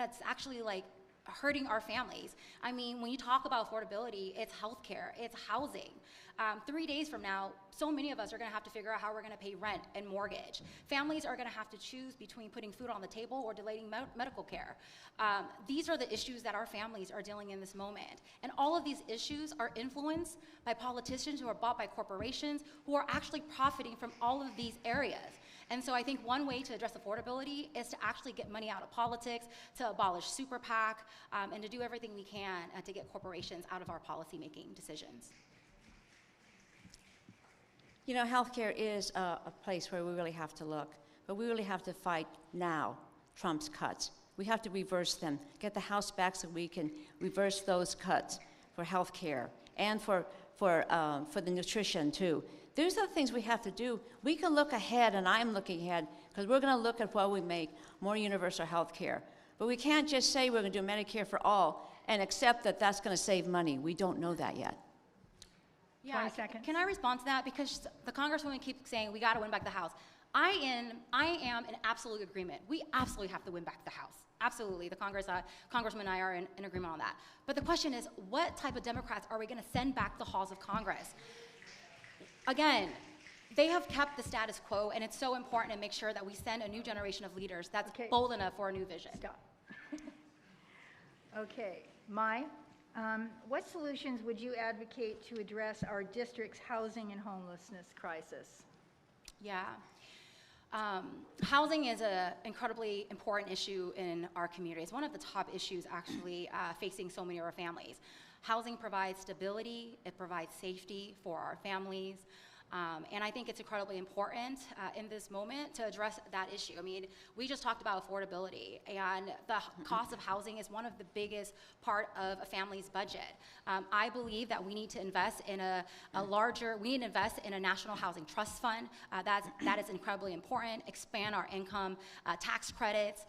it's actually like hurting our families. I mean, when you talk about affordability, it's healthcare, it's housing. 3 days from now, so many of us are going to have to figure out how we're going to pay rent and mortgage. Families are going to have to choose between putting food on the table or delaying medical care. These are the issues that our families are dealing in this moment. And all of these issues are influenced by politicians who are bought by corporations who are actually profiting from all of these areas. And so I think one way to address affordability is to actually get money out of politics, to abolish super PAC, and to do everything we can to get corporations out of our policymaking decisions. Healthcare is a place where we really have to look, but we really have to fight now Trump's cuts. We have to reverse them, get the House back so we can reverse those cuts for healthcare and for the nutrition too. These are the things we have to do. We can look ahead, and I'm looking ahead, because we're going to look at what we make more universal health care. But we can't just say we're going to do Medicare for all and accept that that's going to save money. We don't know that yet. Yeah, 20 seconds. Can I respond to that? Because the Congresswoman keeps saying we got to win back the House. I am in absolute agreement. We absolutely have to win back the House. Absolutely. The Congressman and I are in agreement on that. But the question is, what type of Democrats are we going to send back the halls of Congress? Again, they have kept the status quo, and it's so important to make sure that we send a new generation of leaders that's bold enough for a new vision. Stop. Okay. What solutions would you advocate to address our district's housing and homelessness crisis? Yeah. Housing is an incredibly important issue in our community. It's one of the top issues actually facing so many of our families. Housing provides stability, it provides safety for our families, and I think it's incredibly important in this moment to address that issue. I mean, we just talked about affordability, and the cost of housing is one of the biggest part of a family's budget. I believe that we need to invest in we need to invest in a national housing trust fund. That is incredibly important. Expand our income tax credits.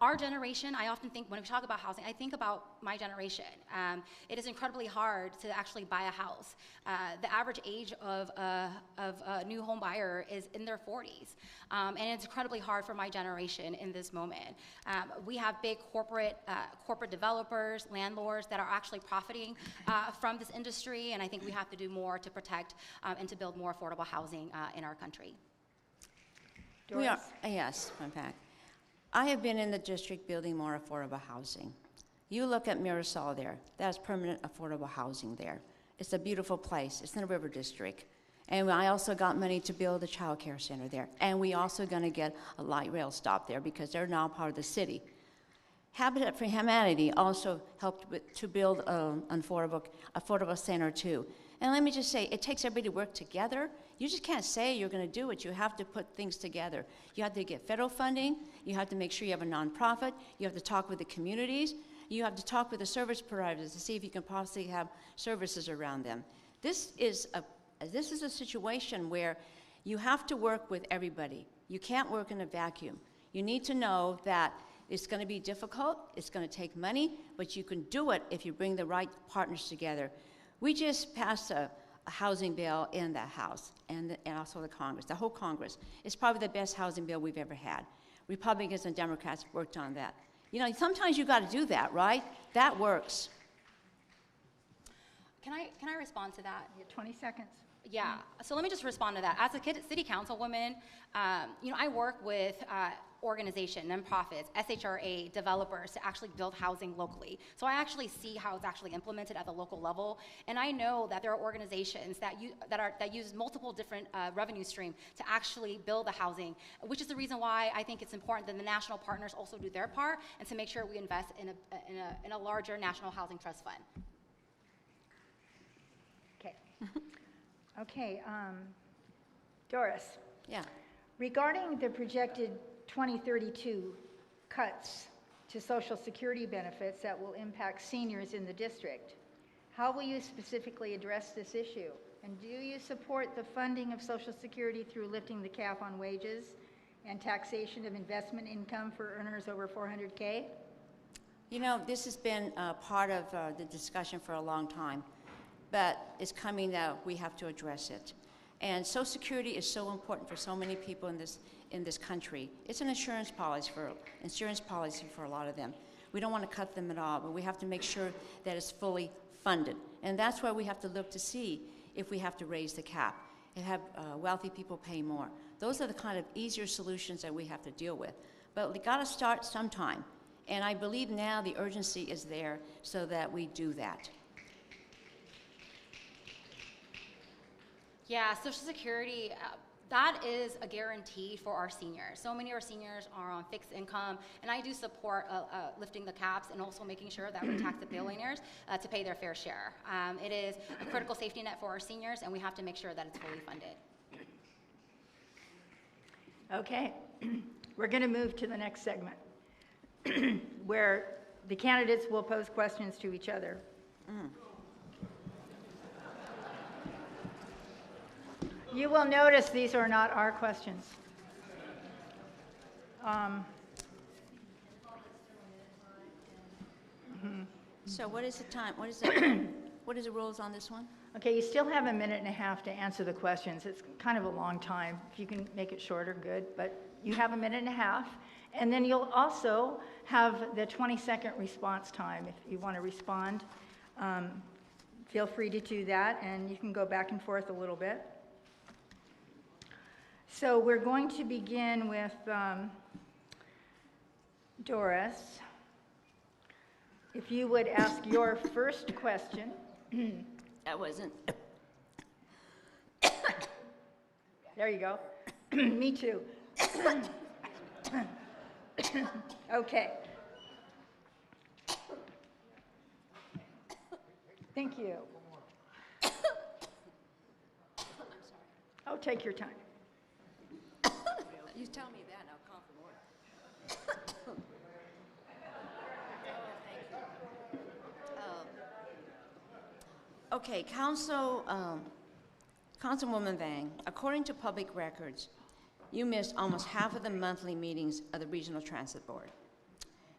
Our generation, I often think when we talk about housing, I think about my generation. It is incredibly hard to actually buy a house. The average age of a new home buyer is in their 40s. And it's incredibly hard for my generation in this moment. We have big corporate developers, landlords that are actually profiting from this industry, and I think we have to do more to protect and to build more affordable housing in our country. Doris? Yes, in fact. I have been in the district building more affordable housing. You look at Mirasol there, that's permanent affordable housing there. It's a beautiful place. It's in a river district. And I also got money to build a child care center there. And we also going to get a light rail stop there because they're now part of the city. Habitat for Humanity also helped to build an affordable center too. And let me just say, it takes everybody to work together. You just can't say you're going to do it. You have to put things together. You have to get federal funding. You have to make sure you have a nonprofit. You have to talk with the communities. You have to talk with the service providers to see if you can possibly have services around them. This is a situation where you have to work with everybody. You can't work in a vacuum. You need to know that it's going to be difficult, it's going to take money, but you can do it if you bring the right partners together. We just passed a housing bill in the House and also the Congress, the whole Congress. It's probably the best housing bill we've ever had. Republicans and Democrats worked on that. Sometimes you got to do that, right? That works. Can I respond to that? You have 20 seconds. Yeah, so let me just respond to that. As a city councilwoman, I work with organization, nonprofits, SHRA, developers to actually build housing locally. So I actually see how it's actually implemented at the local level, and I know that there are organizations that use multiple different revenue streams to actually build the housing, which is the reason why I think it's important that the national partners also do their part and to make sure we invest in a larger national housing trust fund. Okay. Okay, Doris. Yeah. Regarding the projected 2032 cuts to Social Security benefits that will impact seniors in the district, how will you specifically address this issue? And do you support the funding of Social Security through lifting the cap on wages and taxation of investment income for earners over 400K? You know, this has been part of the discussion for a long time, but it's coming now. We have to address it. And Social Security is so important for so many people in this country. It's an insurance policy for a lot of them. We don't want to cut them at all, but we have to make sure that it's fully funded. And that's why we have to look to see if we have to raise the cap and have wealthy people pay more. Those are the kind of easier solutions that we have to deal with. But we got to start sometime. And I believe now the urgency is there so that we do that. Yeah, Social Security, that is a guarantee for our seniors. So many of our seniors are on fixed income, and I do support lifting the caps and also making sure that we tax the billionaires to pay their fair share. It is a critical safety net for our seniors, and we have to make sure that it's fully funded. Okay, we're going to move to the next segment where the candidates will pose questions to each other. You will notice these are not our questions. So what is the time? What is the, what is the rules on this one? Okay, you still have a minute and a half to answer the questions. It's kind of a long time. If you can make it shorter, good. But you have a minute and a half. And then you'll also have the 20-second response time. If you want to respond, feel free to do that. And you can go back and forth a little bit. So we're going to begin with Doris. If you would ask your first question. That wasn't. There you go. Me too. Okay. Thank you. Oh, take your time. You tell me that, I'll call for more. Okay, Councilwoman Vang, according to public records, you missed almost half of the monthly meetings of the Regional Transit Board.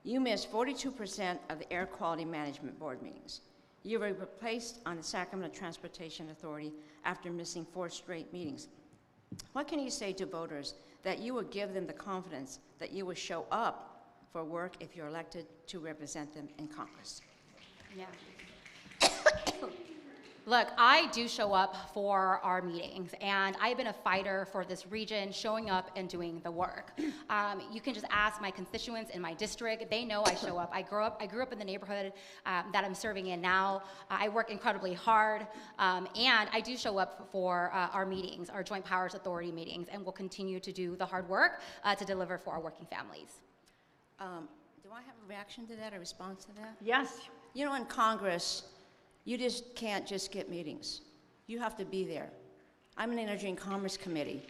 You missed 42% of the Air Quality Management Board meetings. You were replaced on the Sacramento Transportation Authority after missing 4 straight meetings. What can you say to voters that you will give them the confidence that you will show up for work if you're elected to represent them in Congress? Yeah. Look, I do show up for our meetings, and I've been a fighter for this region, showing up and doing the work. You can just ask my constituents in my district. They know I show up. I grew up in the neighborhood that I'm serving in now. I work incredibly hard, and I do show up for our meetings, our Joint Powers Authority meetings, and will continue to do the hard work to deliver for our working families. Do I have a reaction to that, a response to that? Yes. You know, in Congress, you just can't just get meetings. You have to be there. I'm in the Energy and Commerce Committee,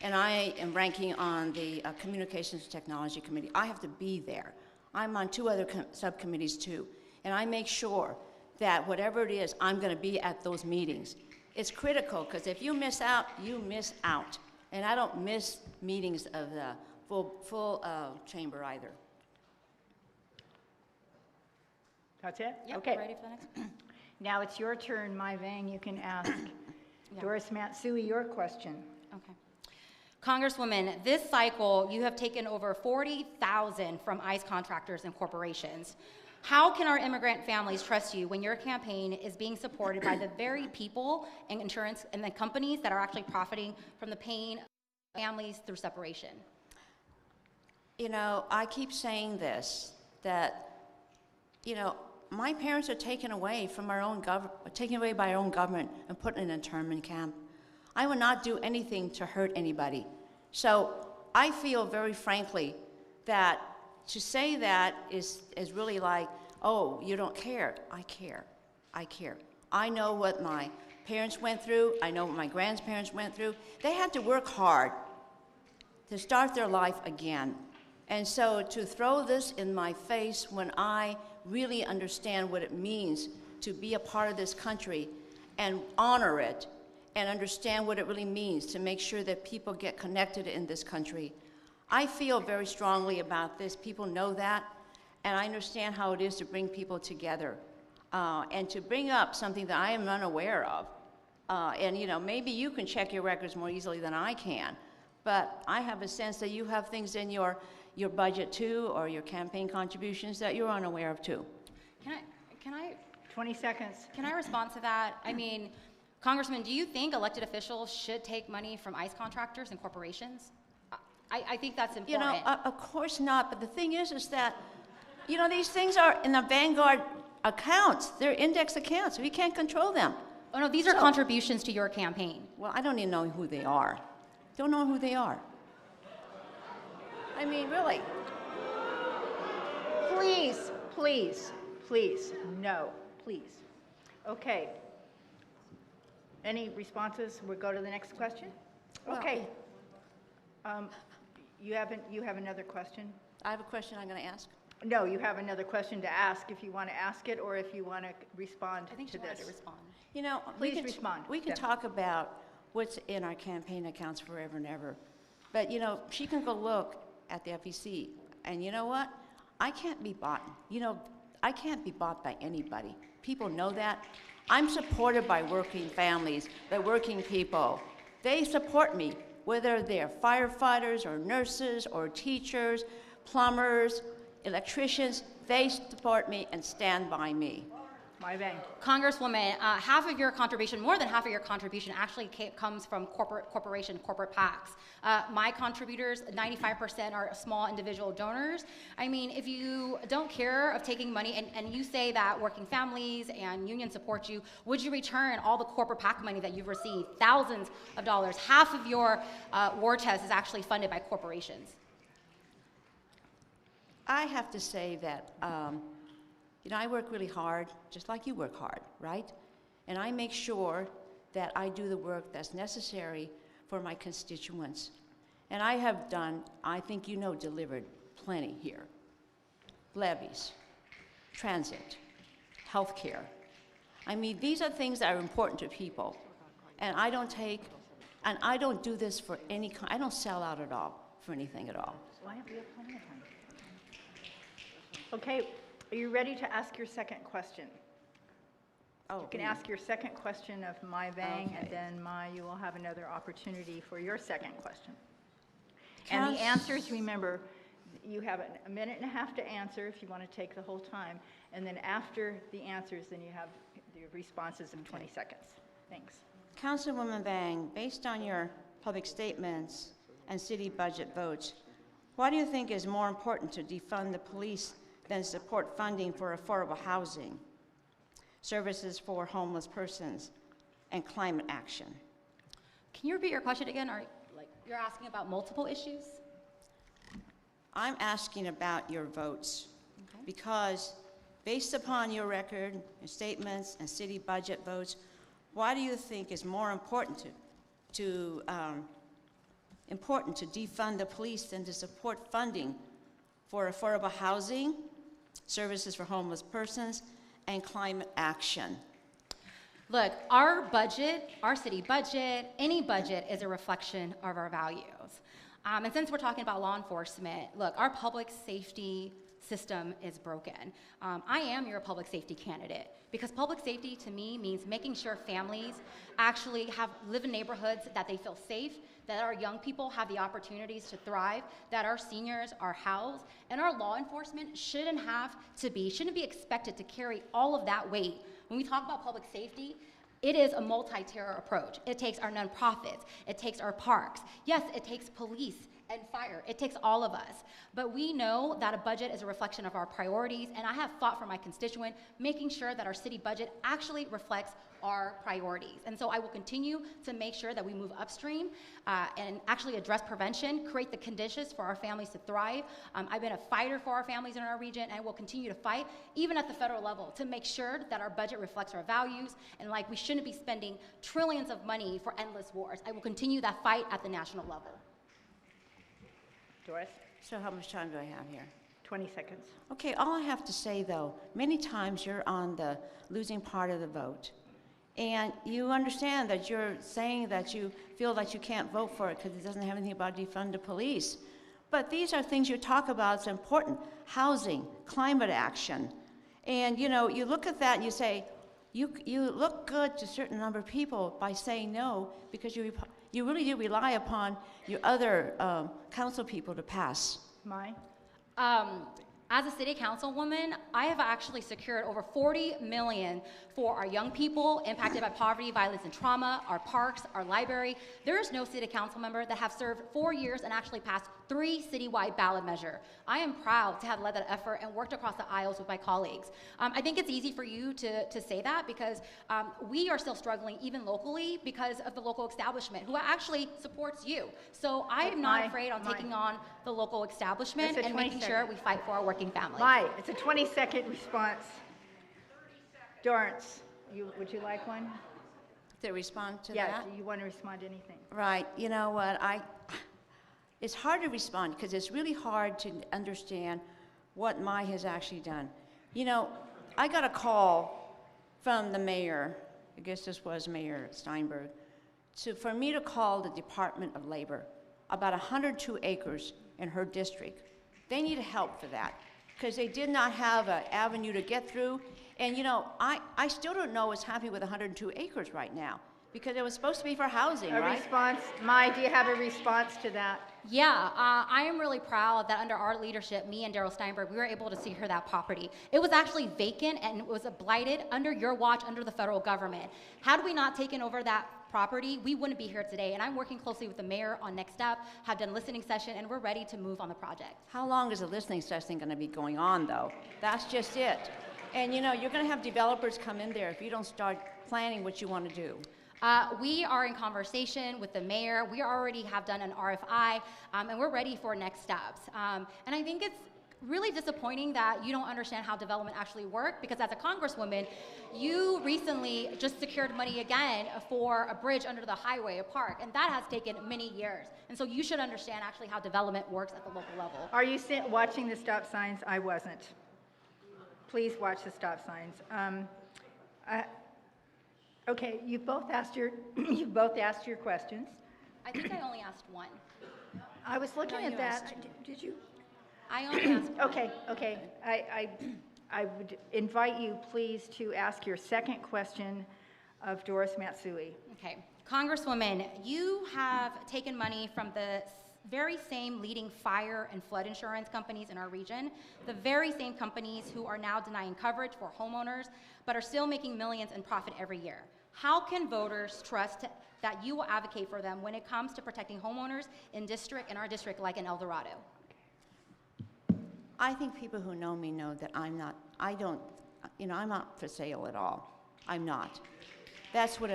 and I am ranking on the Communications Technology Committee. I have to be there. I'm on 2 other subcommittees too, and I make sure that whatever it is, I'm going to be at those meetings. It's critical, because if you miss out, you miss out. And I don't miss meetings of the full chamber either. That's it? Yep, Okay. ready for the next one? Now it's your turn, Mai Vang. You can ask Doris Matsui your question. Okay. Congresswoman, this cycle, you have taken over 40,000 from ICE contractors and corporations. How can our immigrant families trust you when your campaign is being supported by the very people and insurance and the companies that are actually profiting from the pain of families through separation? You know, I keep saying this, that, you know, my parents are taken away from our own taken away by our own government and put in an internment camp. I would not do anything to hurt anybody. So I feel very frankly that to say that is really like, oh, you don't care. I care. I care. I know what my parents went through. I know what my grandparents went through. They had to work hard to start their life again. And so to throw this in my face when I really understand what it means to be a part of this country and honor it and understand what it really means to make sure that people get connected in this country, I feel very strongly about this. People know that, and I understand how it is to bring people together and to bring up something that I am unaware of. And you know, maybe you can check your records more easily than I can, but I have a sense that you have things in your budget too, or your campaign contributions that you're unaware of too. Can I 20 seconds. Can I respond to that? I mean, Congressman, do you think elected officials should take money from ICE contractors and corporations? I think that's important. You know, of course not, but the thing is that, you know, these things are in the Vanguard accounts. They're index accounts. We can't control them. Oh no, these are contributions to your campaign. Well, I don't even know who they are. Don't know who they are. I mean, really. Please, please, please, no, please. Okay. Any responses? We'll go to the next question. Well, Okay. You have another question? I have a question I'm going to ask. No, you have another question to ask if you want to ask it or if you want to respond I think to she wanted this. to respond. You know, Please respond. We can Yeah. talk about what's in our campaign accounts forever and ever. But, you know, she can go look at the FEC. And you know what? I can't be bought. You know, I can't be bought by anybody. People know that. I'm supported by working families, by working people. They support me, whether they're firefighters or nurses or teachers, plumbers, electricians. They support me and stand by me. My Vang. Congresswoman, half of your contribution, more than half of your contribution actually comes from corporate PACs. My contributors, 95% are small individual donors. I mean, if you don't care of taking money and you say that working families and unions support you, would you return all the corporate PAC money that you've received, thousands of dollars? Half of your war chest is actually funded by corporations. I have to say that, you know, I work really hard, just like you work hard, right? And I make sure that I do the work that's necessary for my constituents. And I have done, I think you know, delivered plenty here. Levies, transit, healthcare. I mean, these are things that are important to people. And I don't do this for any kind, I don't sell out at all for anything at all. Why have we have plenty of time? Okay, are you ready to ask your second question? Oh, You can ask your second question of Mai Vang, and Okay. then Mai, you will have another opportunity for your second question. And the Couns- answers, remember, you have a minute and a half to answer if you want to take the whole time, and then after the answers, then you have the responses in 20 seconds. Thanks. Councilwoman Vang, based on your public statements and city budget votes, what do you think is more important to defund the police than support funding for affordable housing, services for homeless persons, and climate action? Can you repeat your question again? Or like you're asking about multiple issues? I'm asking about your votes, because based upon your record, your statements, and city budget votes, why do you think is more important to defund the police than to support funding for affordable housing, services for homeless persons, and climate action? Look, our budget, our city budget, any budget is a reflection of our values. And since we're talking about law enforcement, look, our public safety system is broken. I am your public safety candidate because public safety to me means making sure families actually live in neighborhoods that they feel safe, that our young people have the opportunities to thrive, that our seniors are housed, and our law enforcement shouldn't be expected to carry all of that weight. When we talk about public safety, it is a multi-terror approach. It takes our nonprofits, it takes our parks. Yes, it takes police and fire. It takes all of us. But we know that a budget is a reflection of our priorities, and I have fought for my constituent, making sure that our city budget actually reflects our priorities. And so I will continue to make sure that we move upstream and actually address prevention, create the conditions for our families to thrive. I've been a fighter for our families in our region, and I will continue to fight, even at the federal level, to make sure that our budget reflects our values, and like we shouldn't be spending trillions of money for endless wars. I will continue that fight at the national level. Doris, So how much time do I have here? 20 seconds. Okay, all I have to say, though, many times you're on the losing part of the vote. And you understand that you're saying that you feel that you can't vote for it because it doesn't have anything about defund the police. But these are things you talk about, it's important. Housing, climate action. And, you know, you look at that and you say, you look good to a certain number of people by saying no because you really do rely upon your other council people to pass. Mai? As a city councilwoman, I have actually secured over $40 million for our young people impacted by poverty, violence, and trauma, our parks, our library. There is no city council member that have served 4 years and actually passed 3 citywide ballot measures. I am proud to have led that effort and worked across the aisles with my colleagues. I think it's easy for you to say that because we are still struggling even locally because of the local establishment who actually supports you. So I am not afraid on taking on the local establishment and making sure we fight for our working families. Mai, it's a 20-second response. Doris, would you like one? To respond to Yeah, that? do you want to respond to anything? Right. You know what? It's hard to respond because it's really hard to understand what Mai has actually done. You know, I got a call from the mayor, I guess this was Mayor Steinberg, for me to call the Department of Labor about 102 acres in her district. They needed help for that because they did not have an avenue to get through. And you know, I still don't know what's happening with 102 acres right now because it was supposed to be for housing, A right? response? Mai, do you have a response to that? Yeah, I am really proud that under our leadership, me and Daryl Steinberg, we were able to secure that property. It was actually vacant and it was blighted under your watch, under the federal government. Had we not taken over that property, we wouldn't be here today. And I'm working closely with the mayor on next step, have done listening session, and we're ready to move on the project. How long is the listening session going to be going on, though? That's just it. And you know, you're going to have developers come in there if you don't start planning what you want to do. We are in conversation with the mayor. We already have done an RFI, and we're ready for next steps. And I think it's really disappointing that you don't understand how development actually works, because as a congresswoman, you recently just secured money again for a bridge under the highway, a park, and that has taken many years. And so you should understand actually how development works at the local level. Are you watching the stop signs? I wasn't. Please watch the stop signs. Okay, you've both asked your questions. I think I only asked one. I was looking No, at you that. asked. Did you? I only asked one. Okay. I would invite you, please, to ask your second question of Doris Matsui. Okay. Congresswoman, you have taken money from the very same leading fire and flood insurance companies in our region, the very same companies who are now denying coverage for homeowners, but are still making millions in profit every year. How can voters trust that you will advocate for them when it comes to protecting homeowners in our district like in El Dorado? I think people who know me know that I'm not for sale at all. I'm not. That's what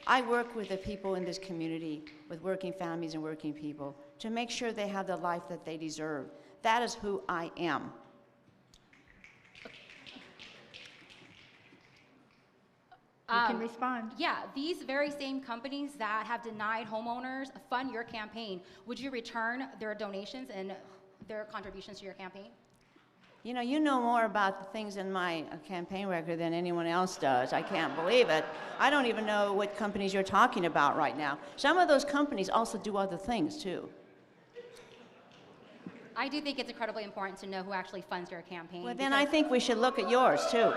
I work with the people in this community, with working families and working people, to make sure they have the life that they deserve. That is who I am. You can respond. Yeah, these very same companies that have denied homeowners fund your campaign. Would you return their donations and their contributions to your campaign? You know more about the things in my campaign record than anyone else does. I can't believe it. I don't even know what companies you're talking about right now. Some of those companies also do other things, too. I do think it's incredibly important to know who actually funds your campaign. Well, then I think we should look at yours, too.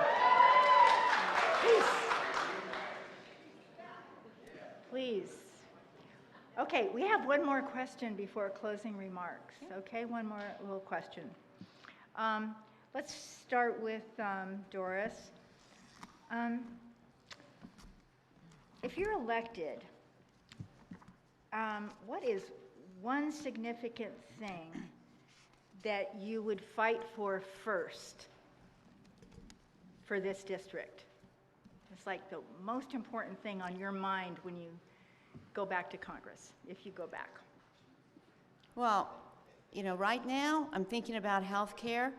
Please. Okay, we have one more question before closing remarks. Okay, one more little question. Let's start with Doris. If you're elected, what is one significant thing that you would fight for first for this district? It's like the most important thing on your mind when you go back to Congress, if you go back. Well, right now, I'm thinking about health care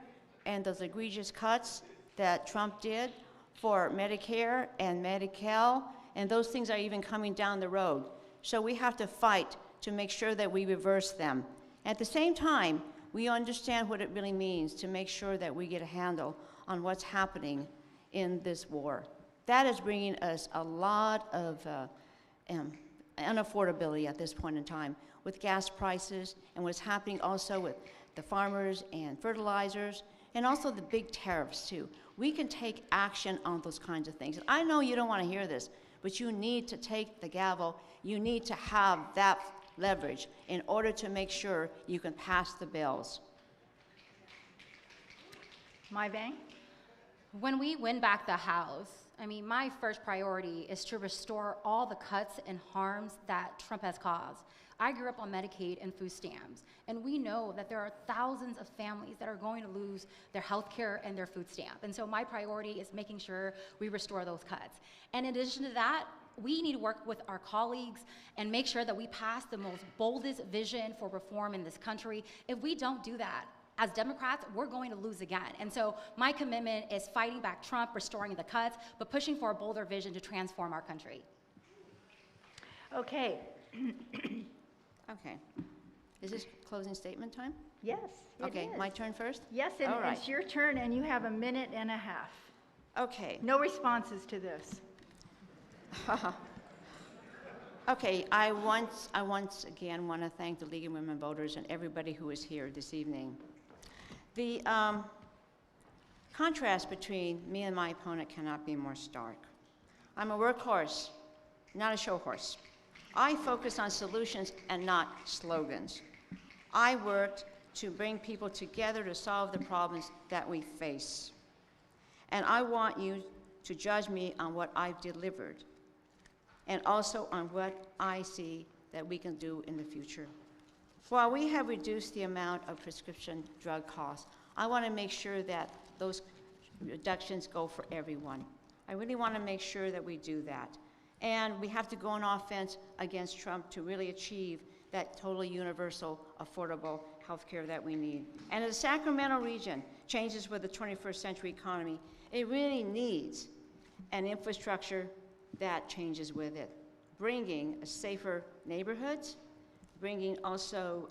and those egregious cuts that Trump did for Medicare and Medi-Cal, and those things are even coming down the road. So we have to fight to make sure that we reverse them. At the same time, we understand what it really means to make sure that we get a handle on what's happening in this war. That is bringing us a lot of unaffordability at this point in time with gas prices and what's happening also with the farmers and fertilizers and also the big tariffs too. We can take action on those kinds of things. I know you don't want to hear this, but you need to take the gavel. You need to have that leverage in order to make sure you can pass the bills. My Vang? When we win back the House, my first priority is to restore all the cuts and harms that Trump has caused. I grew up on Medicaid and food stamps, and we know that there are thousands of families that are going to lose their health care and their food stamp. And so my priority is making sure we restore those cuts. And in addition to that, we need to work with our colleagues and make sure that we pass the most boldest vision for reform in this country. If we don't do that, as Democrats, we're going to lose again. And so my commitment is fighting back Trump, restoring the cuts, but pushing for a bolder vision to transform our country. Okay. Okay. Is this closing statement time? Yes, it Okay, is. my turn first? Yes, and All right. it's your turn, and you have 1.5 minutes. Okay. No responses to this. Okay, I once again want to thank the League of Women Voters and everybody who is here this evening. The contrast between me and my opponent cannot be more stark. I'm a workhorse, not a show horse. I focus on solutions and not slogans. I worked to bring people together to solve the problems that we face. And I want you to judge me on what I've delivered and also on what I see that we can do in the future. While we have reduced the amount of prescription drug costs, I want to make sure that those reductions go for everyone. I really want to make sure that we do that. And we have to go on offense against Trump to really achieve that totally universal, affordable health care that we need. And as the Sacramento region changes with the 21st century economy, it really needs an infrastructure that changes with it, bringing safer neighborhoods, bringing also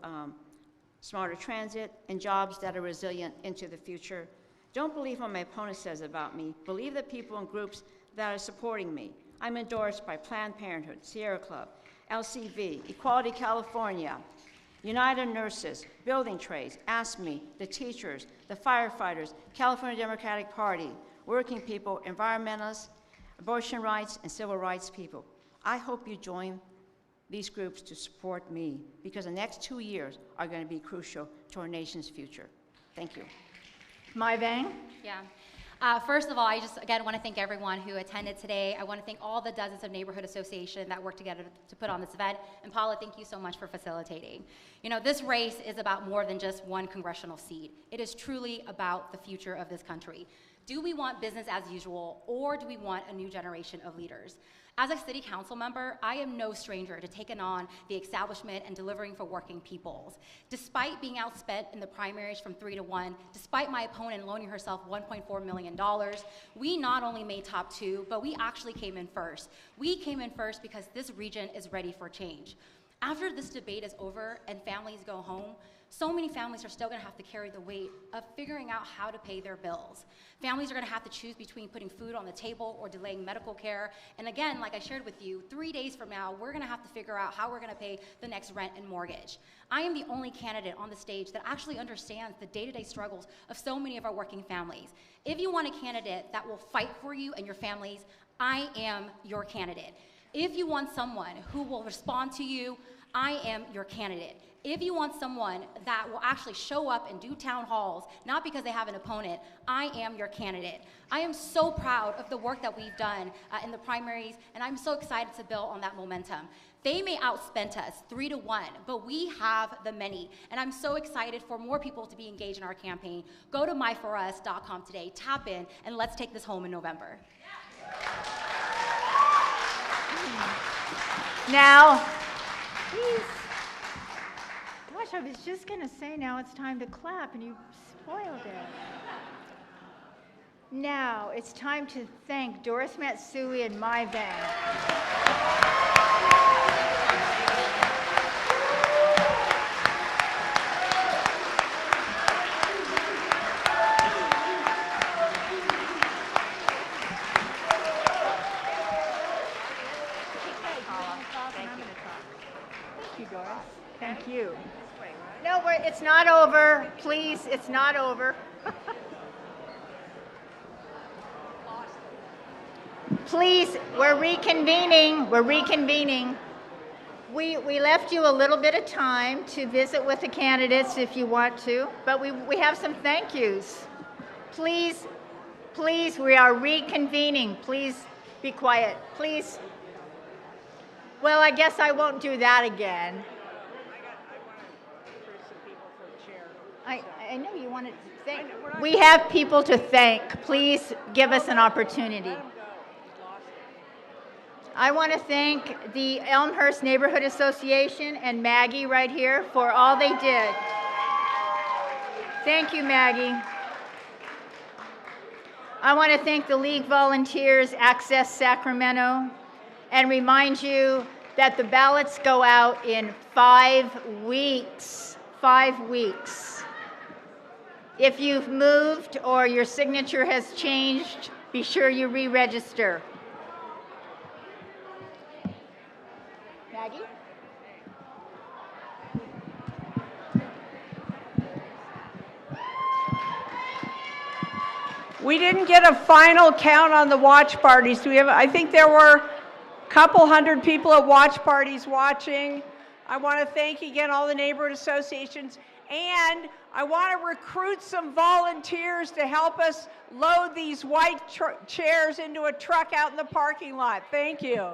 smarter transit and jobs that are resilient into the future. Don't believe what my opponent says about me. Believe the people and groups that are supporting me. I'm endorsed by Planned Parenthood, Sierra Club, LCV, Equality California, United Nurses, Building Trades, ASME, the teachers, the firefighters, California Democratic Party, working people, environmentalists, abortion rights, and civil rights people. I hope you join these groups to support me because the next 2 years are going to be crucial to our nation's future. Thank you. My Vang? Yeah. First of all, I just, again, want to thank everyone who attended today. I want to thank all the dozens of neighborhood associations that worked together to put on this event. And Paula, thank you so much for facilitating. This race is about more than just one congressional seat. It is truly about the future of this country. Do we want business as usual, or do we want a new generation of leaders? As a city council member, I am no stranger to taking on the establishment and delivering for working peoples. Despite being outspent in the primaries from 3-1, despite my opponent loaning herself $1.4 million, we not only made top 2, but we actually came in first. We came in first because this region is ready for change. After this debate is over and families go home, so many families are still going to have to carry the weight of figuring out how to pay their bills. Families are going to have to choose between putting food on the table or delaying medical care. And again, like I shared with you, 3 days from now, we're going to have to figure out how we're going to pay the next rent and mortgage. I am the only candidate on the stage that actually understands the day-to-day struggles of so many of our working families. If you want a candidate that will fight for you and your families, I am your candidate. If you want someone who will respond to you, I am your candidate. If you want someone that will actually show up and do town halls, not because they have an opponent, I am your candidate. I am so proud of the work that we've done in the primaries, and I'm so excited to build on that momentum. They may outspend us 3-1, but we have the many, and I'm so excited for more people to be engaged in our campaign. Go to myforus.com today, tap in, and let's take this home in November. Now, please. Gosh, I was just going to say now it's time to clap, and you spoiled it. Now, it's time to thank Doris Matsui and Vang. Thank you. No, it's not over. Please, it's not over. Please, we're reconvening. We're reconvening. We left you a little bit of time to visit with the candidates if you want to, but we have some thank yous. Please, please, we are reconvening. Please be quiet. Please. Well, I guess I won't do that again. I know you want to thank. We have people to thank. Please give us an opportunity. I want to thank the Elmhurst Neighborhood Association and Maggie right here for all they did. Thank you, Maggie. I want to thank the League volunteers, Access Sacramento, and remind you that the ballots go out in 5 weeks. 5 weeks. If you've moved or your signature has changed, be sure you re-register. Maggie? We didn't get a final count on the watch parties. Do we have? I think there were a couple hundred people at watch parties watching. I want to thank again all the neighborhood associations, and I want to recruit some volunteers to help us load these white chairs into a truck out in the parking lot. Thank you.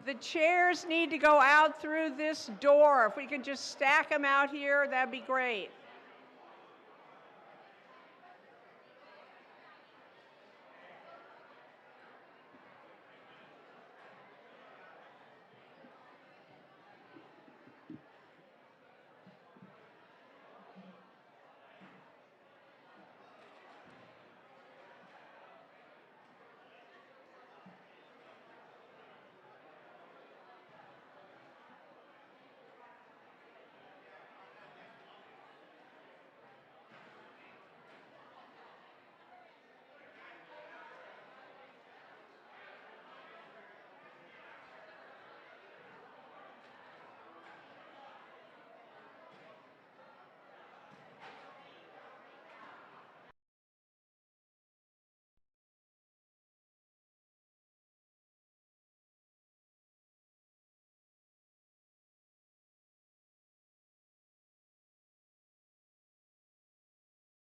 The chairs need to go out through this door. If we can just stack them out here, that'd be great.